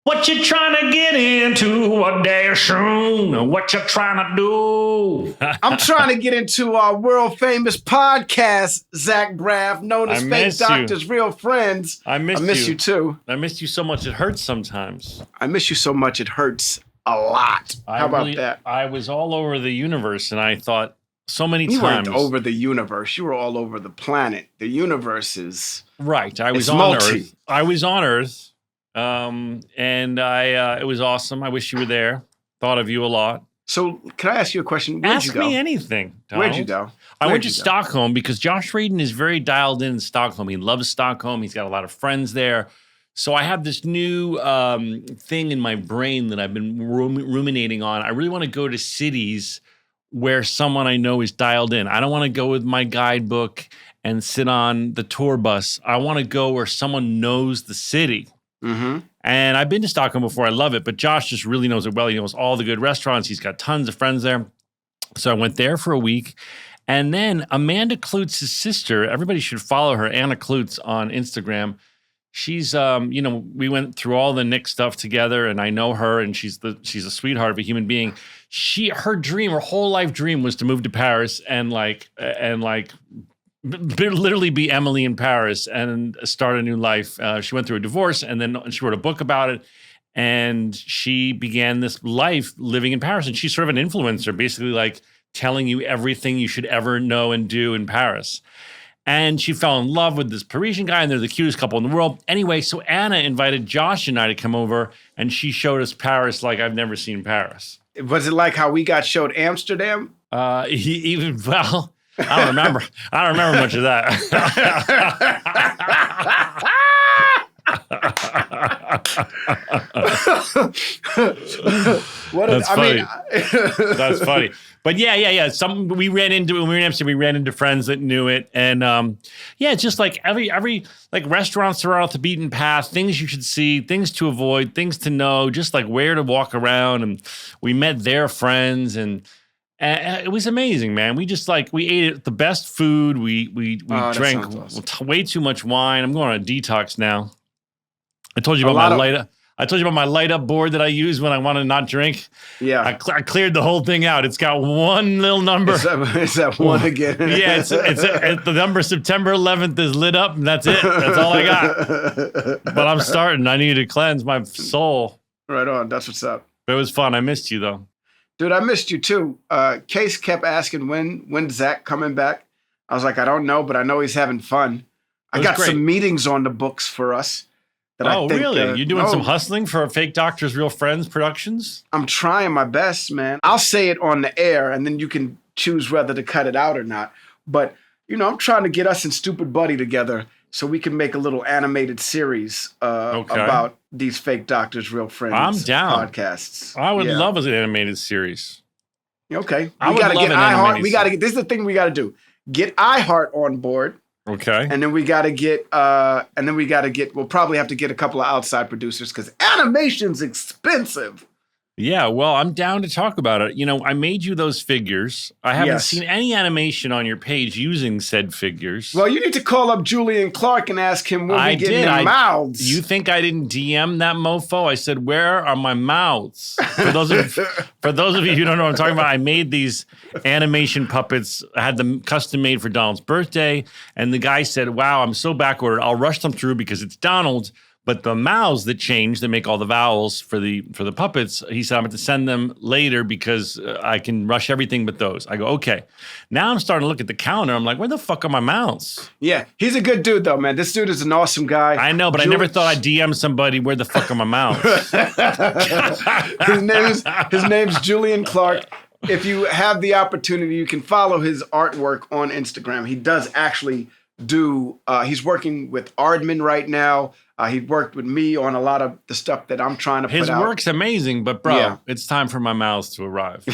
What you trying to get into a day soon? What you trying to do? I'm trying to get into our world famous podcast, Zach Braff, known as Fake Doctors, Real Friends. I miss you too. I missed you so much it hurts sometimes. I miss you so much it hurts a lot. How about that? I was all over the universe and I thought so many times. You weren't over the universe. You were all over the planet. The universe is right. I was on Earth. I was on Earth. It was awesome. I wish you were there. Thought of you a lot. So can I ask you a question? Where'd you go? Ask me anything, Donald. Where'd you go? I went to Stockholm because Josh Radin is very dialed in Stockholm. He loves Stockholm. He's got a lot of friends there. So I have this new thing in my brain that I've been ruminating on. I really want to go to cities where someone I know is dialed in. I don't want to go with my guidebook and sit on the tour bus. I want to go where someone knows the city. Mm-hmm. And I've been to Stockholm before. I love it. But Josh just really knows it well. He knows all the good restaurants. He's got tons of friends there. So I went there for a week. And then Amanda Klutz's sister, everybody should follow her, Anna Klutz, on Instagram. She's, we went through all the Nick stuff together, and I know her, and she's a sweetheart of a human being. Her whole life dream was to move to Paris and literally be Emily in Paris and start a new life. She went through a divorce, and then she wrote a book about it, and she began this life living in Paris. And she's sort of an influencer, basically like telling you everything you should ever know and do in Paris. And she fell in love with this Parisian guy, and they're the cutest couple in the world. Anyway, so Anna invited Josh and I to come over, and she showed us Paris like I've never seen Paris. Was it like how we got showed Amsterdam? I don't remember. I don't remember much of that. That's funny. That's funny. But yeah. We ran into Amsterdam. We ran into friends that knew it, and it's just like every like restaurants are off the beaten path, things you should see, things to avoid, things to know, just like where to walk around. And we met their friends and. It was amazing, man. We ate the best food. We drank way too much wine. I'm going on a detox now. I told you about my light up board that I use when I want to not drink. Yeah, I cleared the whole thing out. It's got one little number. Is that one again? Yeah, it's the number September 11th is lit up, and that's it. That's all I got. But I'm starting. I need to cleanse my soul. Right on. That's what's up. But it was fun. I missed you though. Dude, I missed you too. Case kept asking when's Zach coming back. I was like, I don't know, but I know he's having fun. I got some meetings on the books for us. Really? You doing some hustling for Fake Doctors, Real Friends Productions? I'm trying my best, man. I'll say it on the air, and then you can choose whether to cut it out or not. But, I'm trying to get us and Stupid Buddy together so we can make a little animated series about these Fake Doctors, Real Friends I'm down. podcasts. I would love an animated series. Okay. We got to get iHeart. This is the thing we got to do. Get iHeart on board. Okay. And then we got to get, we'll probably have to get a couple of outside producers because animation's expensive. Yeah, well, I'm down to talk about it. I made you those figures. I haven't seen any animation on your page using said figures. Well, you need to call up Julian Clark and ask him when we get their mouths. You think I didn't DM that mofo? I said, where are my mouths? For those of you who don't know what I'm talking about, I made these animation puppets. I had them custom made for Donald's birthday. And the guy said, wow, I'm so backordered. I'll rush them through because it's Donald. But the mouths that change, that make all the vowels for the puppets, he said, I'm going to send them later because I can rush everything but those. I go, okay. Now I'm starting to look at the calendar. I'm like, where the fuck are my mouths? Yeah, he's a good dude, though, man. This dude is an awesome guy. I know, but I never thought I'd DM somebody, where the fuck are my mouths? His name's Julian Clark. If you have the opportunity, you can follow his artwork on Instagram. He does actually he's working with Aardman right now. He worked with me on a lot of the stuff that I'm trying to put out. His work's amazing, but it's time for my mouths to arrive.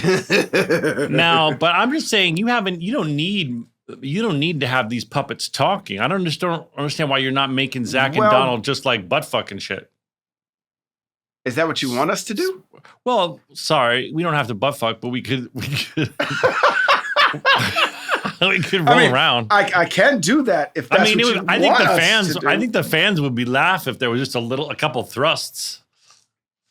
Now, but I'm just saying you don't need to have these puppets talking. I don't understand why you're not making Zach and Donald just like butt fucking shit. Is that what you want us to do? Well, sorry, we don't have to butt fuck, but we could we could roll around. I can do that if that's what you want us to do. I think the fans would be laughing if there was just a couple thrusts.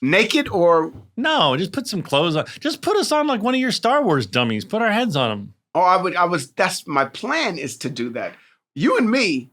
Naked or? No, just put some clothes on. Just put us on like one of your Star Wars dummies. Put our heads on them. Oh, that's my plan is to do that. You and me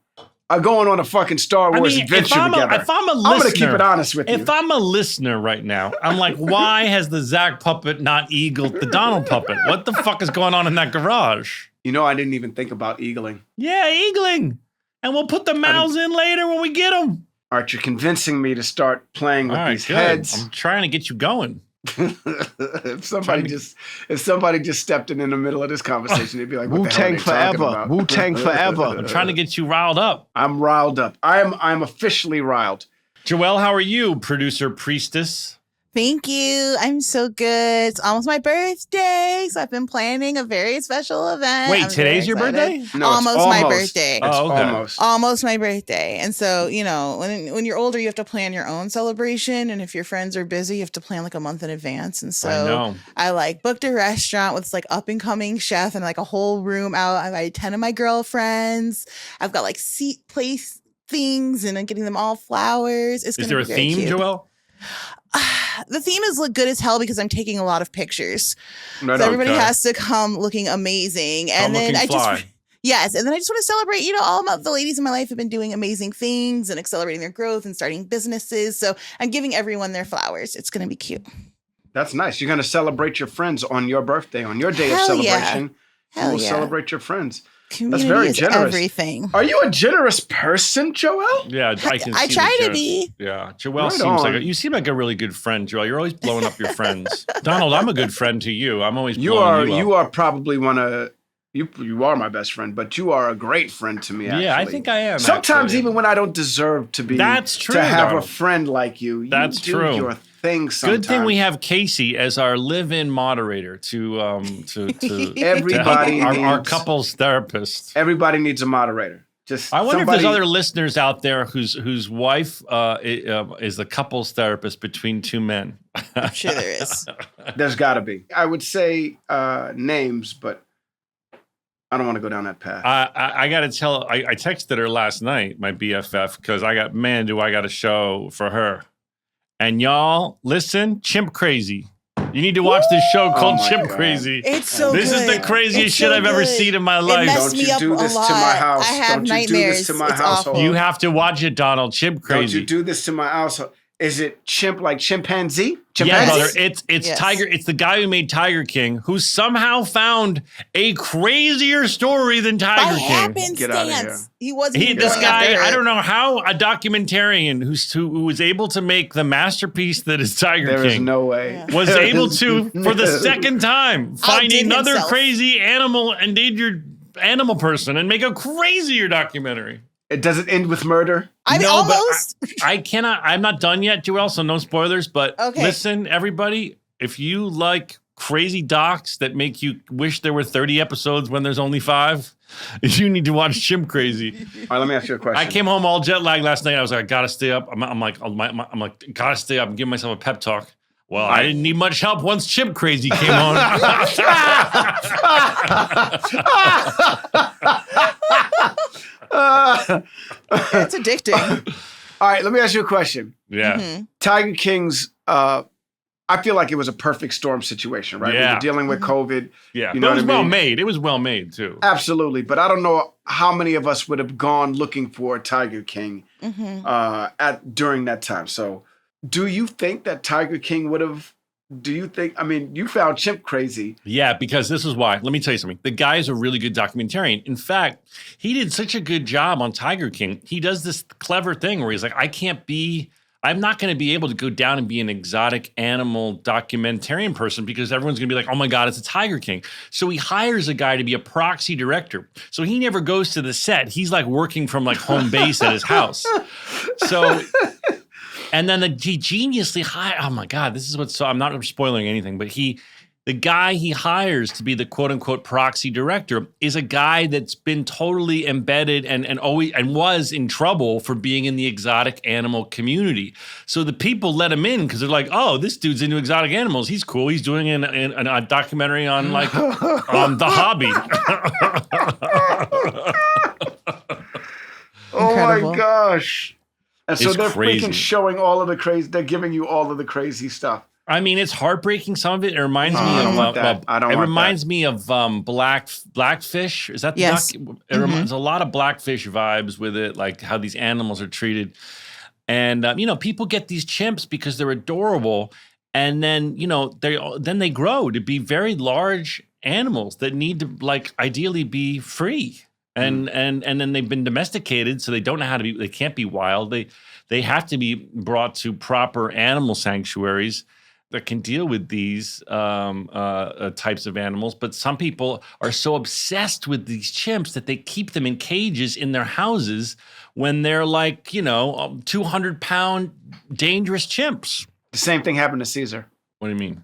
are going on a fucking Star Wars adventure together. If I'm a listener, I'm going to keep it honest with you. If I'm a listener right now, I'm like, why has the Zach puppet not eagled the Donald puppet? What the fuck is going on in that garage? You know, I didn't even think about eagling. Yeah, eagling. And we'll put the mouths in later when we get them. All right, you're convincing me to start playing with these good. heads. I'm trying to get you going. If somebody just stepped in the middle of this conversation, they'd be like, "What Wu-Tang the hell are they talking forever. about?" Wu-Tang forever. I'm trying to get you riled up. I'm riled up. I'm officially riled. Joelle, how are you, producer priestess? Thank you. I'm so good. It's almost my birthday, so I've been planning a very special event. Wait, today's your birthday? No, almost my birthday. It's okay. Almost my birthday. And so, you know, when you're older, you have to plan your own celebration. And if your friends are busy, you have to plan like a month in advance. And so I like booked a restaurant with like up and coming chef and like a whole room out. I invited 10 of my girlfriends. I've got like seat place things and I'm getting them all flowers. Is there a theme, cute. Joelle? The theme is look good as hell because I'm taking a lot of pictures. Right, so everybody has to come looking amazing. And then I just want to celebrate, you know, all of the ladies in my life have been doing amazing things and accelerating their growth and starting businesses. So I'm giving everyone their flowers. It's going to be cute. That's nice. You're going to celebrate your friends on your birthday, on your day of celebration. Yeah. You will celebrate your friends. Community That's very is generous. Everything. Are you a generous person, Joelle? Yeah, I can. I see try the to be. Yeah, Joelle you seem like a really good friend, Joelle. You're always blowing up your friends. Donald, I'm a good friend to you. I'm always blowing you up. You are probably one of you are my best friend, but you are a great friend to me. Actually. Yeah, I think I am. Sometimes even when I don't deserve to be, that's true. To have Donald. A friend like you, that's do true. Your thing sometimes. Good thing we have Casey as our live-in moderator to everybody our couples therapist. Everybody needs a moderator. I wonder if there's other listeners out there whose wife is the couples therapist between two men. I'm sure there is. There's got to be. I would say names, but I don't want to go down that path. I got to tell. I texted her last night, my BFF, because I got a show for her. And y'all, listen, Chimp Crazy. You need to watch this show called Chimp Crazy. It's so good. This is the craziest shit I've ever seen in my life. Don't you do this to my house. I have nightmares. Do this to my household. You have to watch it, Donald. Chimp Crazy. Don't you do this to my household. Is it chimp like chimpanzee? Yeah, brother. It's Tiger. It's the guy who made Tiger King who somehow found a crazier story than Tiger King. Get out of here. He wasn't. This guy, I don't know how a documentarian who was able to make the masterpiece that is Tiger King. There is no way. Was able to, for the second time, find another crazy endangered animal person and make a crazier documentary. Does it end with murder? Almost. I cannot. I'm not done yet, Joelle, so no spoilers. But okay. Listen, everybody, if you like crazy docs that make you wish there were 30 episodes when there's only 5, you need to watch Chimp Crazy. All right, let me ask you a question. I came home all jet lagged last night. I was like, I gotta stay up. I'm like, gotta stay up and give myself a pep talk. Well, I didn't need much help once Chimp Crazy came on. It's addicting. All right, let me ask you a question. Yeah. Mm-hmm. Tiger King's, I feel like it was a perfect storm situation, right? Yeah. We were dealing with COVID. Yeah, you know but it was what I well mean? made. It was well made, too. Absolutely. But I don't know how many of us would have gone looking for Tiger King during that time. So do you think that Tiger King would have... you found Chimp Crazy. Yeah, because this is why. Let me tell you something. The guy is a really good documentarian. In fact, he did such a good job on Tiger King. He does this clever thing where he's like, I'm not going to be able to go down and be an exotic animal documentarian person because everyone's going to be like, oh my God, it's a Tiger King. So he hires a guy to be a proxy director. So he never goes to the set. He's like working from like home base at his house. So... And then he geniusly oh my God, this is I'm not spoiling anything, but the guy he hires to be the quote unquote proxy director is a guy that's been totally embedded and was in trouble for being in the exotic animal community. So the people let him in because they're like, oh, this dude's into exotic animals. He's cool. He's doing a documentary on like on the hobby. Oh my gosh. And so they're crazy. freaking showing all of the crazy. They're giving you all of the crazy stuff. I mean, it's heartbreaking. Some of it. It reminds me of. It reminds me of Blackfish. Is that the yes? It reminds a lot of Blackfish vibes with it, like how these animals are treated. And people get these chimps because they're adorable, and then they grow to be very large animals that need to ideally be free. And then they've been domesticated, so they don't know how to be. They can't be wild. They have to be brought to proper animal sanctuaries that can deal with these types of animals. But some people are so obsessed with these chimps that they keep them in cages in their houses when they're 200-pound dangerous chimps. The same thing happened to Caesar. What do you mean?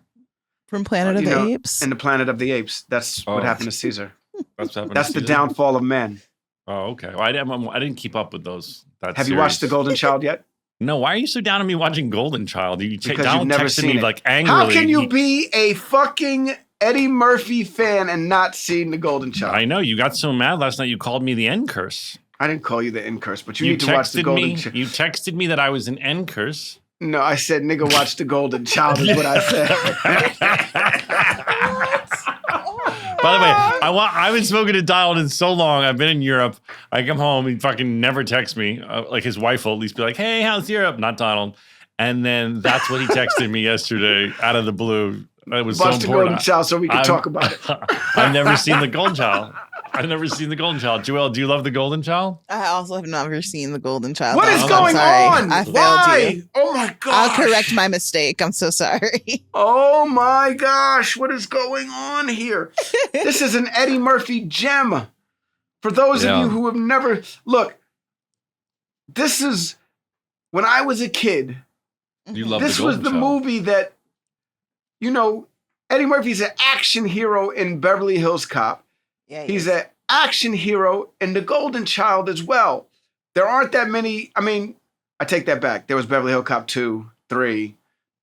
From Planet of the Apes? In the Planet of the Apes. That's what happened to Caesar. That's the downfall of man. Oh, okay. Well, I didn't keep up with those. Have you watched The Golden Child yet? No, why are you so down on me watching Golden Child? Because you've never seen me it. Angrily. How can you be a fucking Eddie Murphy fan and not seen The Golden Child? I know. You got so mad last night you called me the N curse. I didn't call you the N curse, but you need to watch The Golden Child. You texted me that I was an N curse. No, I said, nigga, watch The Golden Child is what I said. By the way, I haven't spoken to Donald in so long. I've been in Europe. I come home, he fucking never texts me. His wife will at least be like, hey, how's Europe? Not Donald. And then that's what he texted me yesterday out of the blue. It was watch so The important. Golden Child so we can talk about it. I've never seen The Golden Child. Joelle, do you love The Golden Child? I also have never seen The Golden Child. What is going on? I failed you. Oh my gosh. I'll correct my mistake. I'm so sorry. Oh my gosh. What is going on here? This is an Eddie Murphy gem. For those of you who have never... Look, this is... When I was a kid, this was the movie that... Eddie Murphy's an action hero in Beverly Hills Cop. Yeah, he's an action hero in The Golden Child as well. There aren't that many. I mean, I take that back. There was Beverly Hills Cop 2, 3.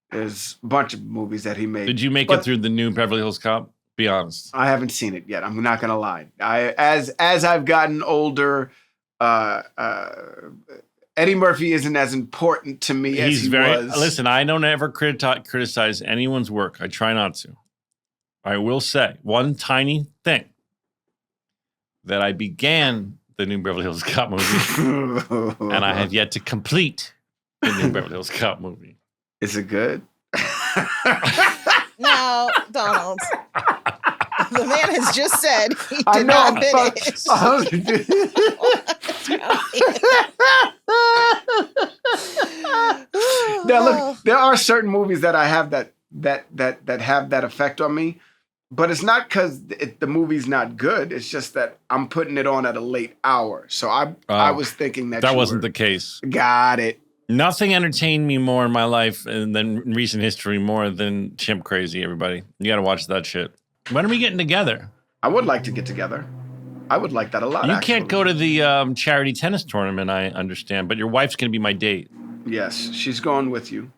There's a bunch of movies that he made. Did you make it through the new Beverly Hills Cop? Be honest. I haven't seen it yet. I'm not gonna lie. As I've gotten older, Eddie Murphy isn't as important to me as he was. Listen, I don't ever criticize anyone's work. I try not to. I will say one tiny thing. That I began the new Beverly Hills Cop movie, and I have yet to complete the new Beverly Hills Cop movie. Is it good? No, Donald. The man has just said he did not finish. Now, look, there are certain movies that I have that have that effect on me. But it's not because the movie's not good. It's just that I'm putting it on at a late hour. So I was thinking that wasn't the case. Got it. Nothing entertained me more in my life than in recent history more than Chimp Crazy, everybody. You got to watch that shit. When are we getting together? I would like to get together. I would like that a lot, can't go to the charity tennis tournament, I understand, but your wife's going to be my date. Yes, she's going with you.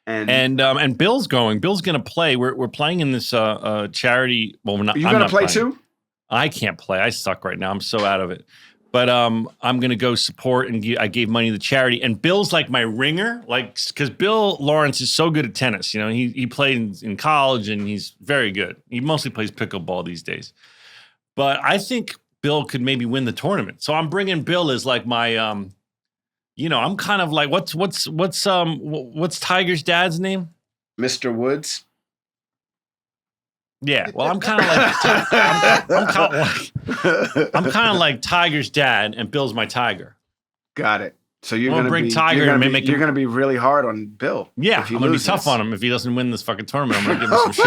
And Bill's going. Bill's going to play. We're playing in this charity. Well, we're not. Are you going to play too? I can't play. I suck right now. I'm so out of it. But I'm going to go support, and I gave money to the charity. And Bill's like my ringer, because Bill Lawrence is so good at tennis. He played in college, and he's very good. He mostly plays pickleball these days. But I think Bill could maybe win the tournament. So I'm bringing Bill as like my I'm kind of like what's Tiger's dad's name? Mr. Woods. Yeah, well, I'm kind of like I'm kind of like Tiger's dad, and Bill's my tiger. Got it. So you're gonna bring be, Tiger you're and gonna be really hard on Bill. Yeah, I'm gonna be tough on him if he doesn't win this fucking tournament. I'm gonna give him some shit.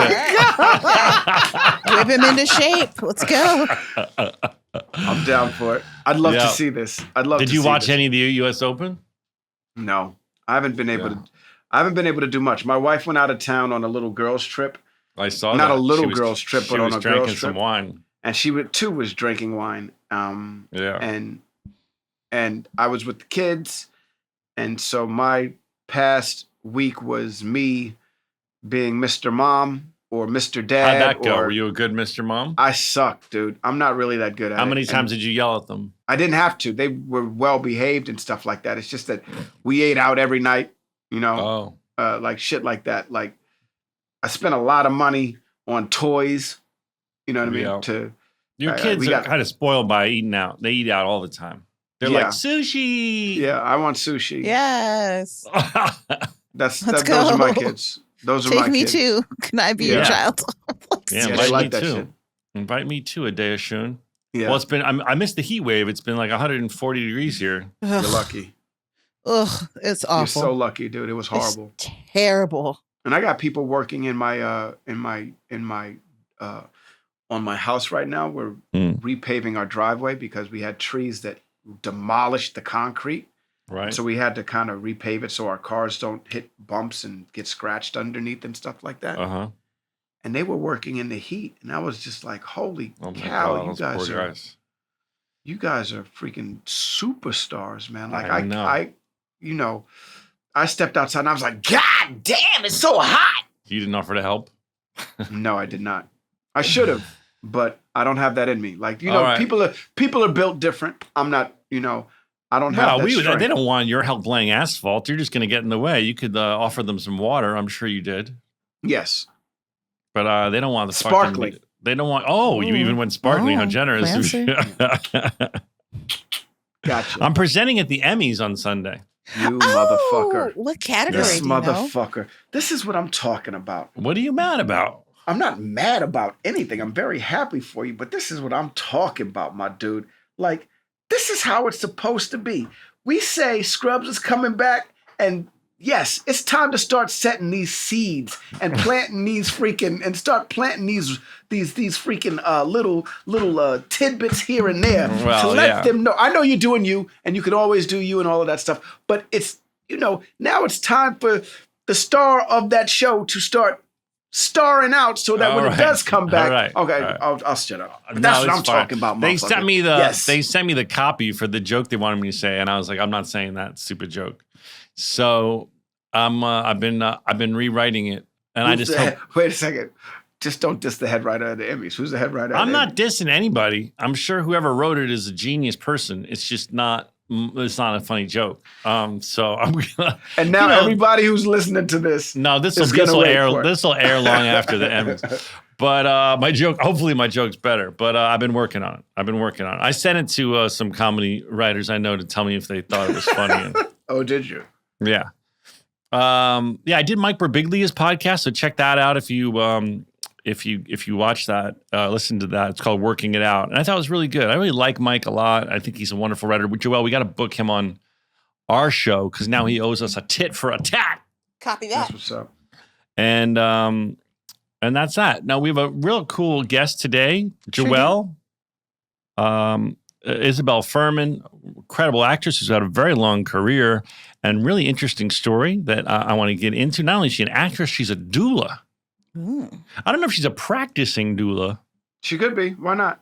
Whip him into shape. Let's go. I'm down for it. I'd love to see this. Did you watch any of the U.S. Open? No, I haven't been able to. I haven't been able to do much. My wife went out of town on a little gir's trip. I saw not that. a little girl's trip, but on a girl's trip. She was drinking some wine, and she too was drinking wine. And I was with the kids, and so my past week was me being Mr. Mom or Mr. Dad. How'd that go? Or, Were you a good Mr. Mom? I suck, dude. I'm not really that good at it. How many times did you yell at them? I didn't have to. They were well behaved and stuff like that. It's just that we ate out every night, like shit like that. Like I spent a lot of money on toys, you know what I mean? Your kids are kind of spoiled by eating out. They eat out all the time. They're like, sushi. Yeah, I want sushi. Yes. Those are my kids. Those are my kids. Take me too. Can I be your child? Invite like me that too. shit. Invite me too a day of Shun. Yeah. Well, it's been, I missed the heat wave. It's been like 140 degrees here. You're lucky. Ugh, it's awful. You're so lucky, dude. It was horrible. It's terrible. And I got people working in my on my house right now. We're repaving our driveway because we had trees that demolished the concrete. Right. So we had to kind of repave it so our cars don't hit bumps and get scratched underneath and stuff like that. Uh-huh. And they were working in the heat, and I was just like, "Holy God, cow, you guys are freaking superstars, man!" Like I stepped outside and I was like, "God damn, it's so hot." You didn't offer to help? No, I did not. I should have, but I don't have that in me. Like people are built different. I'm not, I don't have that strength. They don't want your help laying asphalt. You're just going to get in the way. You could offer them some water. I'm sure you did. Yes. But they don't want the sparkling. They don't want. You even went sparkling. How generous! Gotcha. I'm presenting at the Emmys on Sunday. You motherfucker! What category? This motherfucker. This is what I'm talking about. What are you mad about? I'm not mad about anything. I'm very happy for you, but this is what I'm talking about, my dude. Like, this is how it's supposed to be. We say Scrubs is coming back, and yes, it's time to start setting these seeds and planting these freaking these freaking little tidbits here and there to let them know. I know you're doing you, and you can always do you and all of that stuff. But it's now it's time for the star of that show to start starring out so that when it does come back, I'll shut up. But that's what I'm talking about. They sent me the copy for the joke they wanted me to say, and I was like, I'm not saying that stupid joke. So I've been rewriting it, and I just hope. Wait a second. Just don't diss the head writer of the Emmys. Who's the head writer? I'm not dissing anybody. I'm sure whoever wrote it is a genius person. It's just not. It's not a funny joke. So I'm gonna. And now everybody who's listening to this. No, this will air. This will air long after the Emmys. But my joke. Hopefully, my joke's better. But I've been working on it. I sent it to some comedy writers I know to tell me if they thought it was funny. Oh, did you? Yeah. I did Mike Birbiglia's podcast, so check that out if you watch that, listen to that. It's called Working It Out. And I thought it was really good. I really like Mike a lot. I think he's a wonderful writer. Joelle, we got to book him on our show because now he owes us a tit for a tat. Copy that. That's what's up. And that's that. Now we have a real cool guest today, Joelle. Isabelle Fuhrman, incredible actress who's had a very long career and really interesting story that I want to get into. Not only is she an actress, she's a doula. I don't know if she's a practicing doula. She could be. Why not?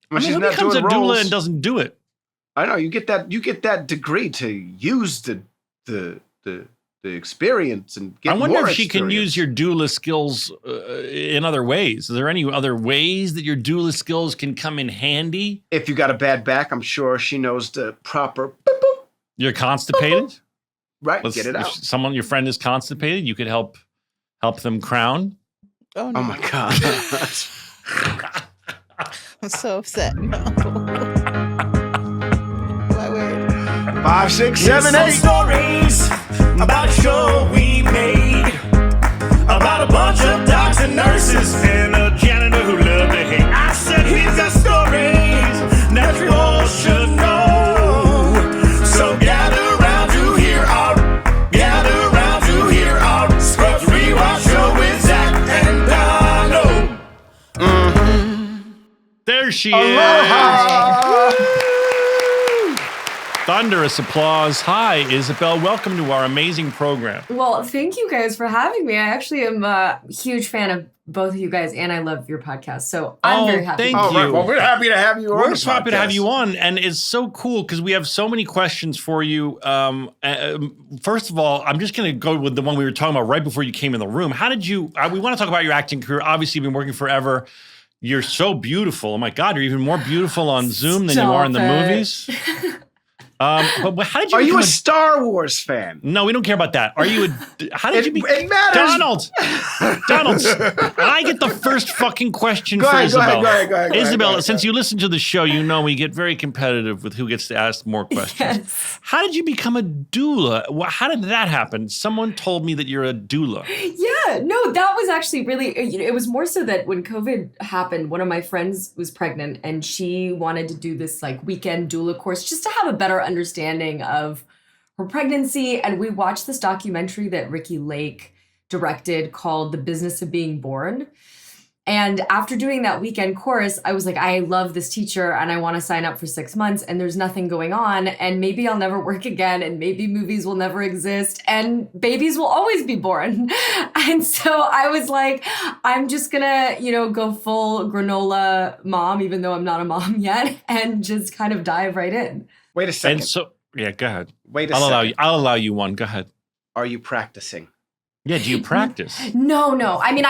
Who becomes a doula and doesn't do it? I know you get that degree to use the experience and get. I wonder more if she can use your doula skills in other ways. Is there any other ways that your doula skills can come in handy? If you got a bad back, I'm sure she knows the proper. You're constipated, right? Get it out. If your friend is constipated, you could help them crown. Oh no! Oh my god! I'm so upset. No. My word. 5, 6, 7, 8 stories about a show we made about a bunch of doctors and nurses and a janitor who loved to hate. I said here's the stories that you all should know. So gather round to hear our Scrubs Rewatch show with Zach and Donald. There she Aloha. is. thunderous applause. Hi, Isabelle. Welcome to our amazing program. Well, thank you guys for having me. I actually am a huge fan of both of you guys, and I love your podcast. So I'm very happy. Thank Oh, you. right. Well, we're happy to have you on. We're so happy to have you on, and it's so cool because we have so many questions for you. First of all, I'm just going to go with the one we were talking about right before you came in the room. How did you? We want to talk about your acting career. Obviously, you've been working forever. You're so beautiful. Oh my God, you're even more beautiful on Zoom than you are in the movies. But how did you? Are you a Star Wars fan? No, we don't care about that. Are you a? How did you be? It matters. Donald. I get the first fucking question for Isabelle. Go ahead. Isabelle, since you listen to the show, you know we get very competitive with who gets to ask more questions. Yes. How did you become a doula? How did that happen? Someone told me that you're a doula. Yeah, no, that was actually really, it was more so that when COVID happened, one of my friends was pregnant and she wanted to do this like weekend doula course just to have a better understanding of her pregnancy. And we watched this documentary that Ricky Lake directed called The Business of Being Born. And after doing that weekend course, I was like, I love this teacher and I want to sign up for 6 months and there's nothing going on and maybe I'll never work again and maybe movies will never exist and babies will always be born. And so I was like, I'm just gonna, go full granola mom, even though I'm not a mom yet, and just kind of dive right in. Wait a second. And so, yeah, go ahead. Wait a second. I'll allow you one. Go ahead. Are you practicing? Yeah, do you practice? No. I mean,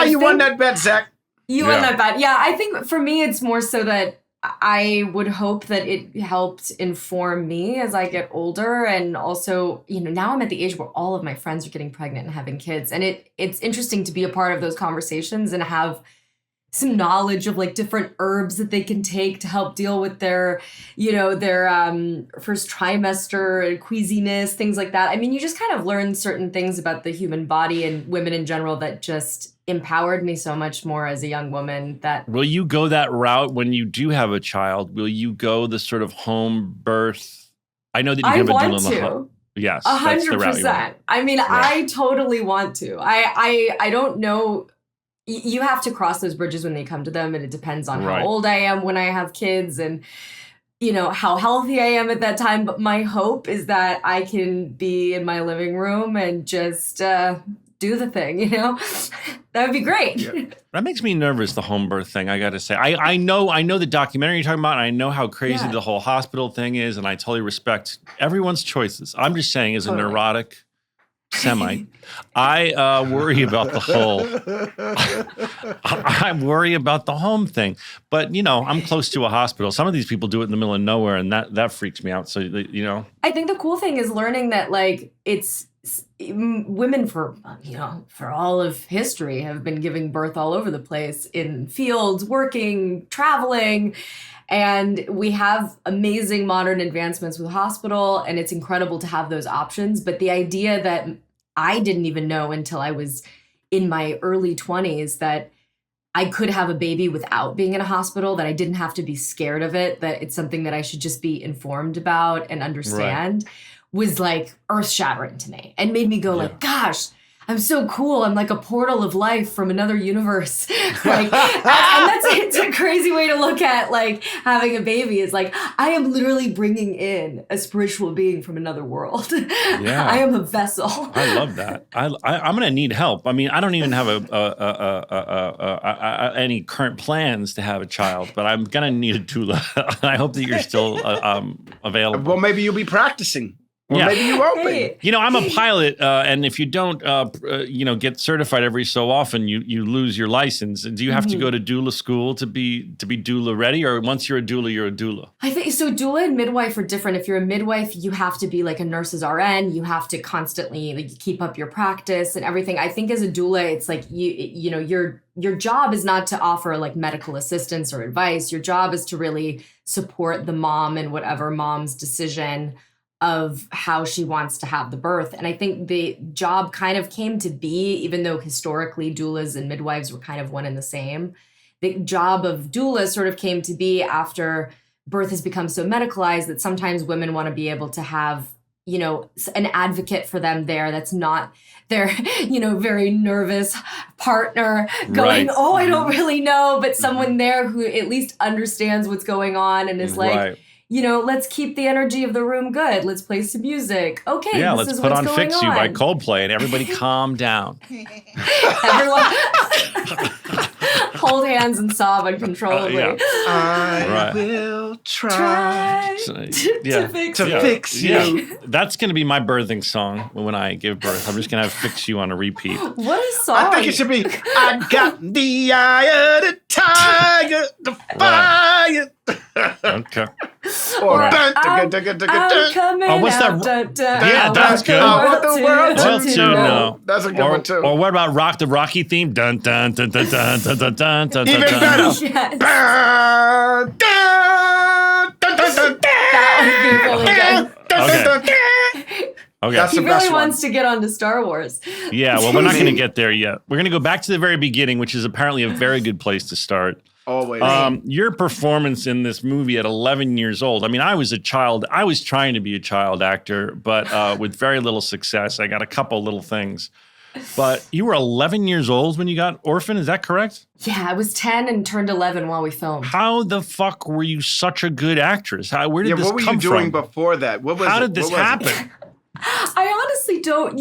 you won that bet, Zach. You won that bet. Yeah, I think for me, it's more so that I would hope that it helped inform me as I get older. And also, now I'm at the age where all of my friends are getting pregnant and having kids. And it's interesting to be a part of those conversations and have some knowledge of like different herbs that they can take to help deal with their first trimester queasiness, things like that. I mean, you just kind of learn certain things about the human body and women in general that just empowered me so much more as a young woman. That will you go that route when you do have a child? Will you go the sort of home birth? I know that you can have a doula in the home. Yes, 100%. I mean, right. I totally want to. I don't know. You have to cross those bridges when they come to them, and it depends on how old I am when I have kids and, how healthy I am at that time. But my hope is that I can be in my living room and just do the thing, That would be great. Yeah. That makes me nervous, the home birth thing, I got to say. I know the documentary you're talking about, and I know how crazy the whole hospital thing is, and I totally respect everyone's choices. I'm just saying, as a neurotic Semite, I worry about the whole. I worry about the home thing, but I'm close to a hospital. Some of these people do it in the middle of nowhere, and that freaks me out. So I think the cool thing is learning that like it's women for all of history have been giving birth all over the place in fields, working, traveling. And we have amazing modern advancements with the hospital, and it's incredible to have those options. But the idea that I didn't even know until I was in my early 20s that I could have a baby without being in a hospital, that I didn't have to be scared of it, that it's something that I should just be informed about and understand, was like earth-shattering to me and made me go like, gosh, I'm so cool. I'm like a portal of life from another universe. Like, and it's a crazy way to look at like having a baby. Is like, I am literally bringing in a spiritual being from another world. Yeah. I am a vessel. I love that. I'm going to need help. I mean, I don't even have any current plans to have a child, but I'm going to need a doula. I hope that you're still available. Well, maybe you'll be practicing. Well, maybe you open. Hey. I'm a pilot, and if you don't, get certified every so often, you lose your license. Do you have to go to doula school to be doula ready, or once you're a doula, you're a doula? I think so. Doula and midwife are different. If you're a midwife, you have to be like a nurse's RN. You have to constantly keep up your practice and everything. I think as a doula, it's like your job is not to offer like medical assistance or advice. Your job is to really support the mom and whatever mom's decision of how she wants to have the birth. And I think the job kind of came to be, even though historically doulas and midwives were kind of one and the same, the job of doula sort of came to be after birth has become so medicalized that sometimes women want to be able to have, an advocate for them there that's not their, very nervous partner going, I don't really know, but someone there who at least understands what's going on and is like, let's keep the energy of the room good. Let's play some music. Okay, yeah, this let's is put what's on going Fix You by Coldplay and everybody calm down. Everyone hold hands and sob uncontrollably. I will try to fix you. Yeah. That's going to be my birthing song when I give birth. I'm just going to have Fix You on a repeat. What a song. I think it should be, I got the eye of the tiger, the fire. Okay. Or I'm coming what's that? Yeah, that's good. I want the world Well, to to know. know. That's a good one too. Or what about Rock the Rocky theme? Dun dun dun dun dun dun dun dun dun. Even dun. better. Yes. That would be really good. Okay. That's He the really best one. wants to get onto Star Wars. Yeah, well, we're not going to get there yet. We're going to go back to the very beginning, which is apparently a very good place to start. Always. Your performance in this movie at 11 years old. I mean, I was a child. I was trying to be a child actor, but with very little success. I got a couple little things. But you were 11 years old when you got Orphan. Is that correct? Yeah, I was 10 and turned 11 while we filmed. How the fuck were you such a good actress? Where did this what were come you doing from? before that? How did this happen? I honestly don't,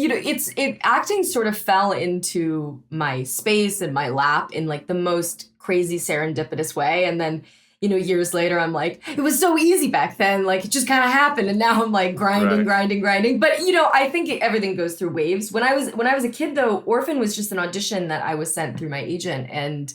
acting sort of fell into my space and my lap in like the most crazy serendipitous way. And then, years later, I'm like, it was so easy back then. Like it just kind of happened. And now I'm like grinding. But, I think everything goes through waves. When I was a kid, though, Orphan was just an audition that I was sent through my agent. And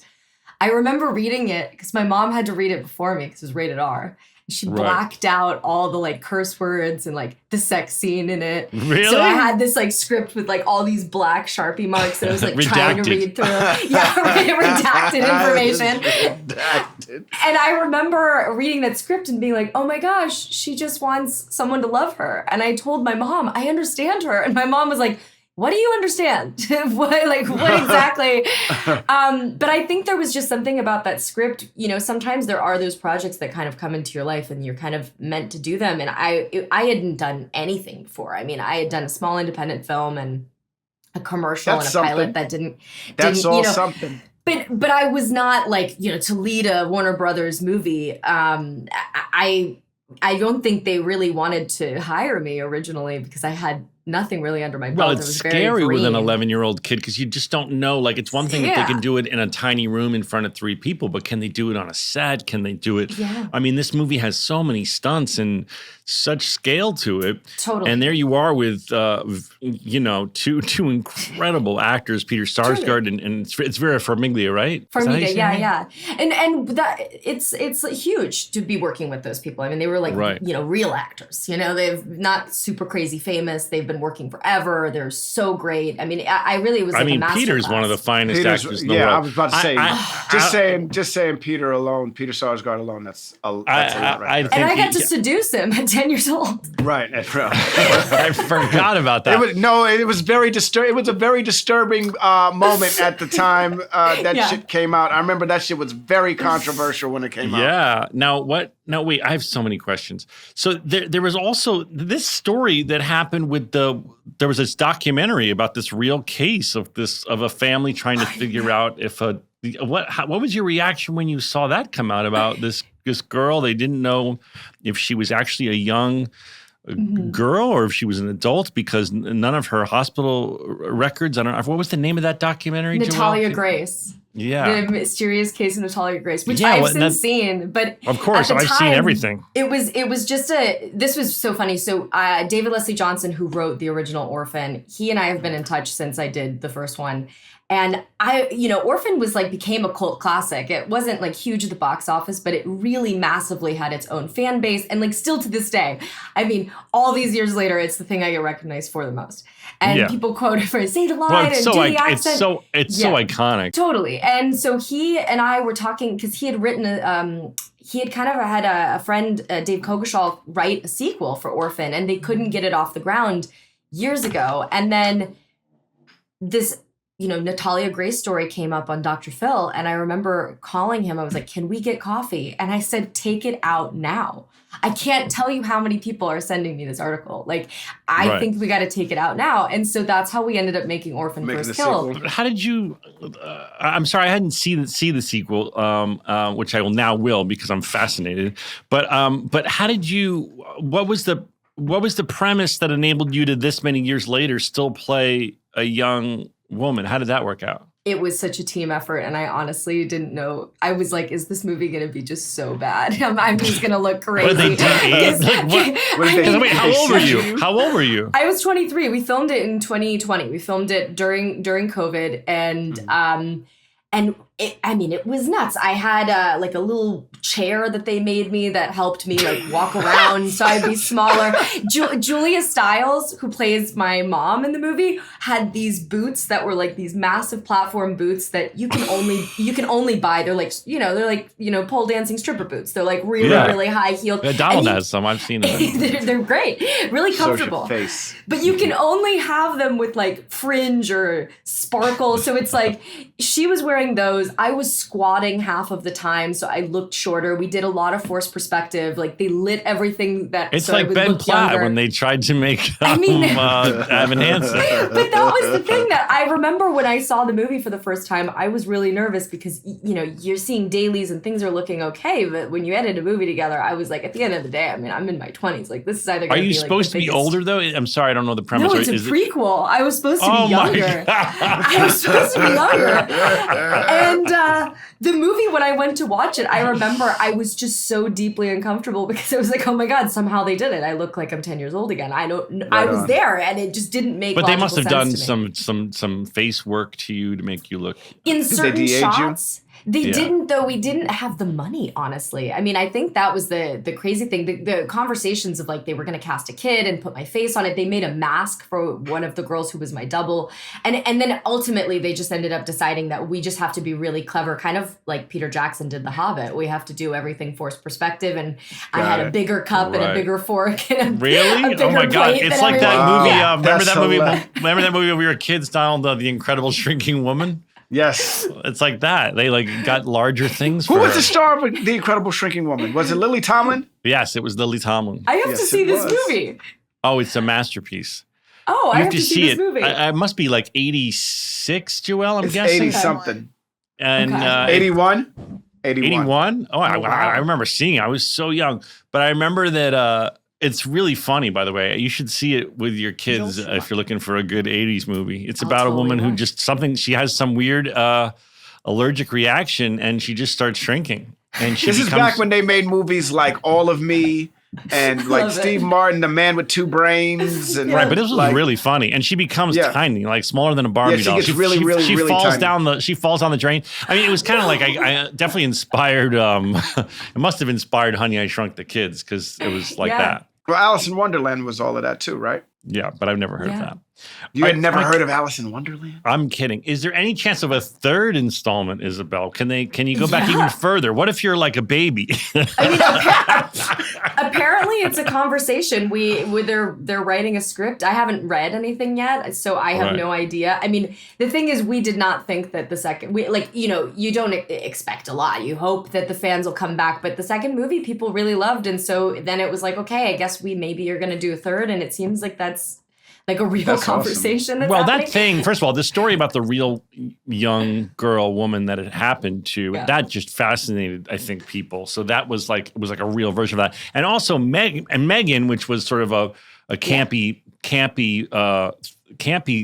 I remember reading it because my mom had to read it before me because it was rated R. She blacked out all the like curse words and like the sex scene in it. Really? So I had this like script with like all these black Sharpie marks and I was like trying to read through. Yeah, redacted information. Redacted. And I remember reading that script and being like, oh my gosh, she just wants someone to love her. And I told my mom, I understand her. And my mom was like, what do you understand? what exactly? But I think there was just something about that script. Sometimes there are those projects that kind of come into your life and you're kind of meant to do them. And I hadn't done anything before. I mean, I had done a small independent film and a commercial and a pilot that didn't. That's all something. But I was not like, to lead a Warner Brothers movie. I don't think they really wanted to hire me originally because I had nothing really under my belt. Well, it's scary with an 11-year-old kid because you just don't know. Like, it's one thing if they can do it in a tiny room in front of 3 people, but can they do it on a set? Can they do it? Yeah. I mean, this movie has so many stunts and such scale to it. Totally. And there you are with, two incredible actors, Peter Sarsgaard and it's Vera Farmiga, right? Farmiga, yeah. And that it's huge to be working with those people. I mean, they were like, real actors. They've not super crazy famous. They've been working forever. They're so great. I mean, I really was like a master Peter's class. one of the finest actors in the world. I was about to say, just saying Peter alone, Peter Sarsgaard alone, that's a lot right there. And I got to seduce him at 10 years old. Right. I forgot about that. It was very disturbing. It was a very disturbing moment at the time that shit came out. I remember that shit was very controversial when it came out. Yeah. Now what? No, wait. I have so many questions. So there was also this story that happened with there was this documentary about this real case of a family trying to figure out if what was your reaction when you saw that come out about this girl? They didn't know if she was actually a young girl or if she was an adult because none of her hospital records. I don't know. What was the name of that documentary? Natalia Joelle? Grace. Yeah. The mysterious case of Natalia Grace, which I've since seen. But of course, I've seen everything. It was just this was so funny. So David Leslie Johnson, who wrote the original Orphan, he and I have been in touch since I did the first one. And Orphan became a cult classic. It wasn't like huge at the box office, but it really massively had its own fan base. And still to this day, I mean, all these years later, it's the thing I get recognized for the most. And people quote it for say the line and do the accent. It's so iconic. Totally. And so he and I were talking because he had written he had kind of had a friend, Dave Kogashal, write a sequel for Orphan, and they couldn't get it off the ground years ago. And then this Natalia Gray's story came up on Dr. Phil, and I remember calling him. I was like, can we get coffee? And I said, take it out now. I can't tell you how many people are sending me this article. Like, I think we got to take it out now. And so that's how we ended up making Orphan First Kill. How did you, I'm sorry, I hadn't seen the sequel, which I will because I'm fascinated. But how did you, what was the premise that enabled you to this many years later still play a young woman? How did that work out? It was such a team effort, and I honestly didn't know. I was like, is this movie going to be just so bad? I'm just going to look crazy. What did they do? Wait, how old were you? How old were you? I was 23. We filmed it in 2020. We filmed it during COVID, and it was nuts. I had like a little chair that they made me that helped me like walk around so I'd be smaller. Julia Stiles, who plays my mom in the movie, had these boots that were like these massive platform boots that you can only buy. They're like, pole dancing stripper boots. They're like really high heeled. Yeah, Donald has some. I've seen them. They're great. Really comfortable. Face. But you can only have them with like fringe or sparkle. So it's like she was wearing those. I was squatting half of the time, so I looked shorter. We did a lot of forced perspective. Like they lit everything that it's like Ben Platt when they tried to make Evan Hansen. But that was the thing that I remember when I saw the movie for the first time. I was really nervous because you're seeing dailies and things are looking okay, but when you edit a movie together, I was like, at the end of the day, I mean, I'm in my 20s. Like this is either. Are you supposed to be older though? I'm sorry, I don't know the premise. No, it's a prequel. I was supposed to be younger. I was supposed to be younger, and. The movie, when I went to watch it, I remember I was just so deeply uncomfortable because I was like, oh my God, somehow they did it. I look like I'm 10 years old again. I was there and it just didn't make But they must have done some face work to you to make you look. In certain shots. They didn't, though. We didn't have the money, honestly. I mean, I think that was the crazy thing. The conversations of like they were going to cast a kid and put my face on it. They made a mask for one of the girls who was my double. And then ultimately they just ended up deciding that we just have to be really clever, kind of like Peter Jackson did The Hobbit. We have to do everything forced perspective. And I had a bigger cup and a bigger fork and a bigger oh my God. It's like that movie. Remember that movie when we were kids, Donald, The Incredible Shrinking Woman? Yes. It's like that. They like got larger things for Who was the star of The Incredible Shrinking Woman? Was it Lily Tomlin? Yes, it was Lily Tomlin. I have to see this movie. Oh, it's a masterpiece. Oh, I have to see this movie. I must be like 86, Joelle, I'm guessing. 80-something. And 81? 81? Oh, wow. I remember seeing it. I was so young. But I remember that it's really funny, by the way. You should see it with your kids if you're looking for a good 80s movie. It's about a woman who she has some weird allergic reaction and she just starts shrinking. And this is back when they made movies like All of Me and like Steve Martin, The Man with Two Brains. And right, but this was really funny. And she becomes tiny, like smaller than a Barbie doll. Gets really falls tiny. She falls down the drain. I mean, it was kind of like I definitely inspired. It must have inspired Honey, I Shrunk the Kids because it was like that. Well, Alice in Wonderland was all of that too, right? Yeah, but I've never heard of that. You had never heard of Alice in Wonderland? I'm kidding. Is there any chance of a third installment, Isabelle? Can you go back even further? What if you're like a baby? I mean, apparently it's a conversation. They're writing a script. I haven't read anything yet, so I have no idea. I mean, the thing is, we did not think that the second, you don't expect a lot. You hope that the fans will come back, but the second movie people really loved, and so then it was like, okay, I guess we maybe are going to do a third, and it seems like that's like a real conversation. Awesome. That thing, first of all, the story about the real young woman that it happened to, that just fascinated, I think, people. So that was like, it was like a real version of that. And also Megan, which was sort of a campy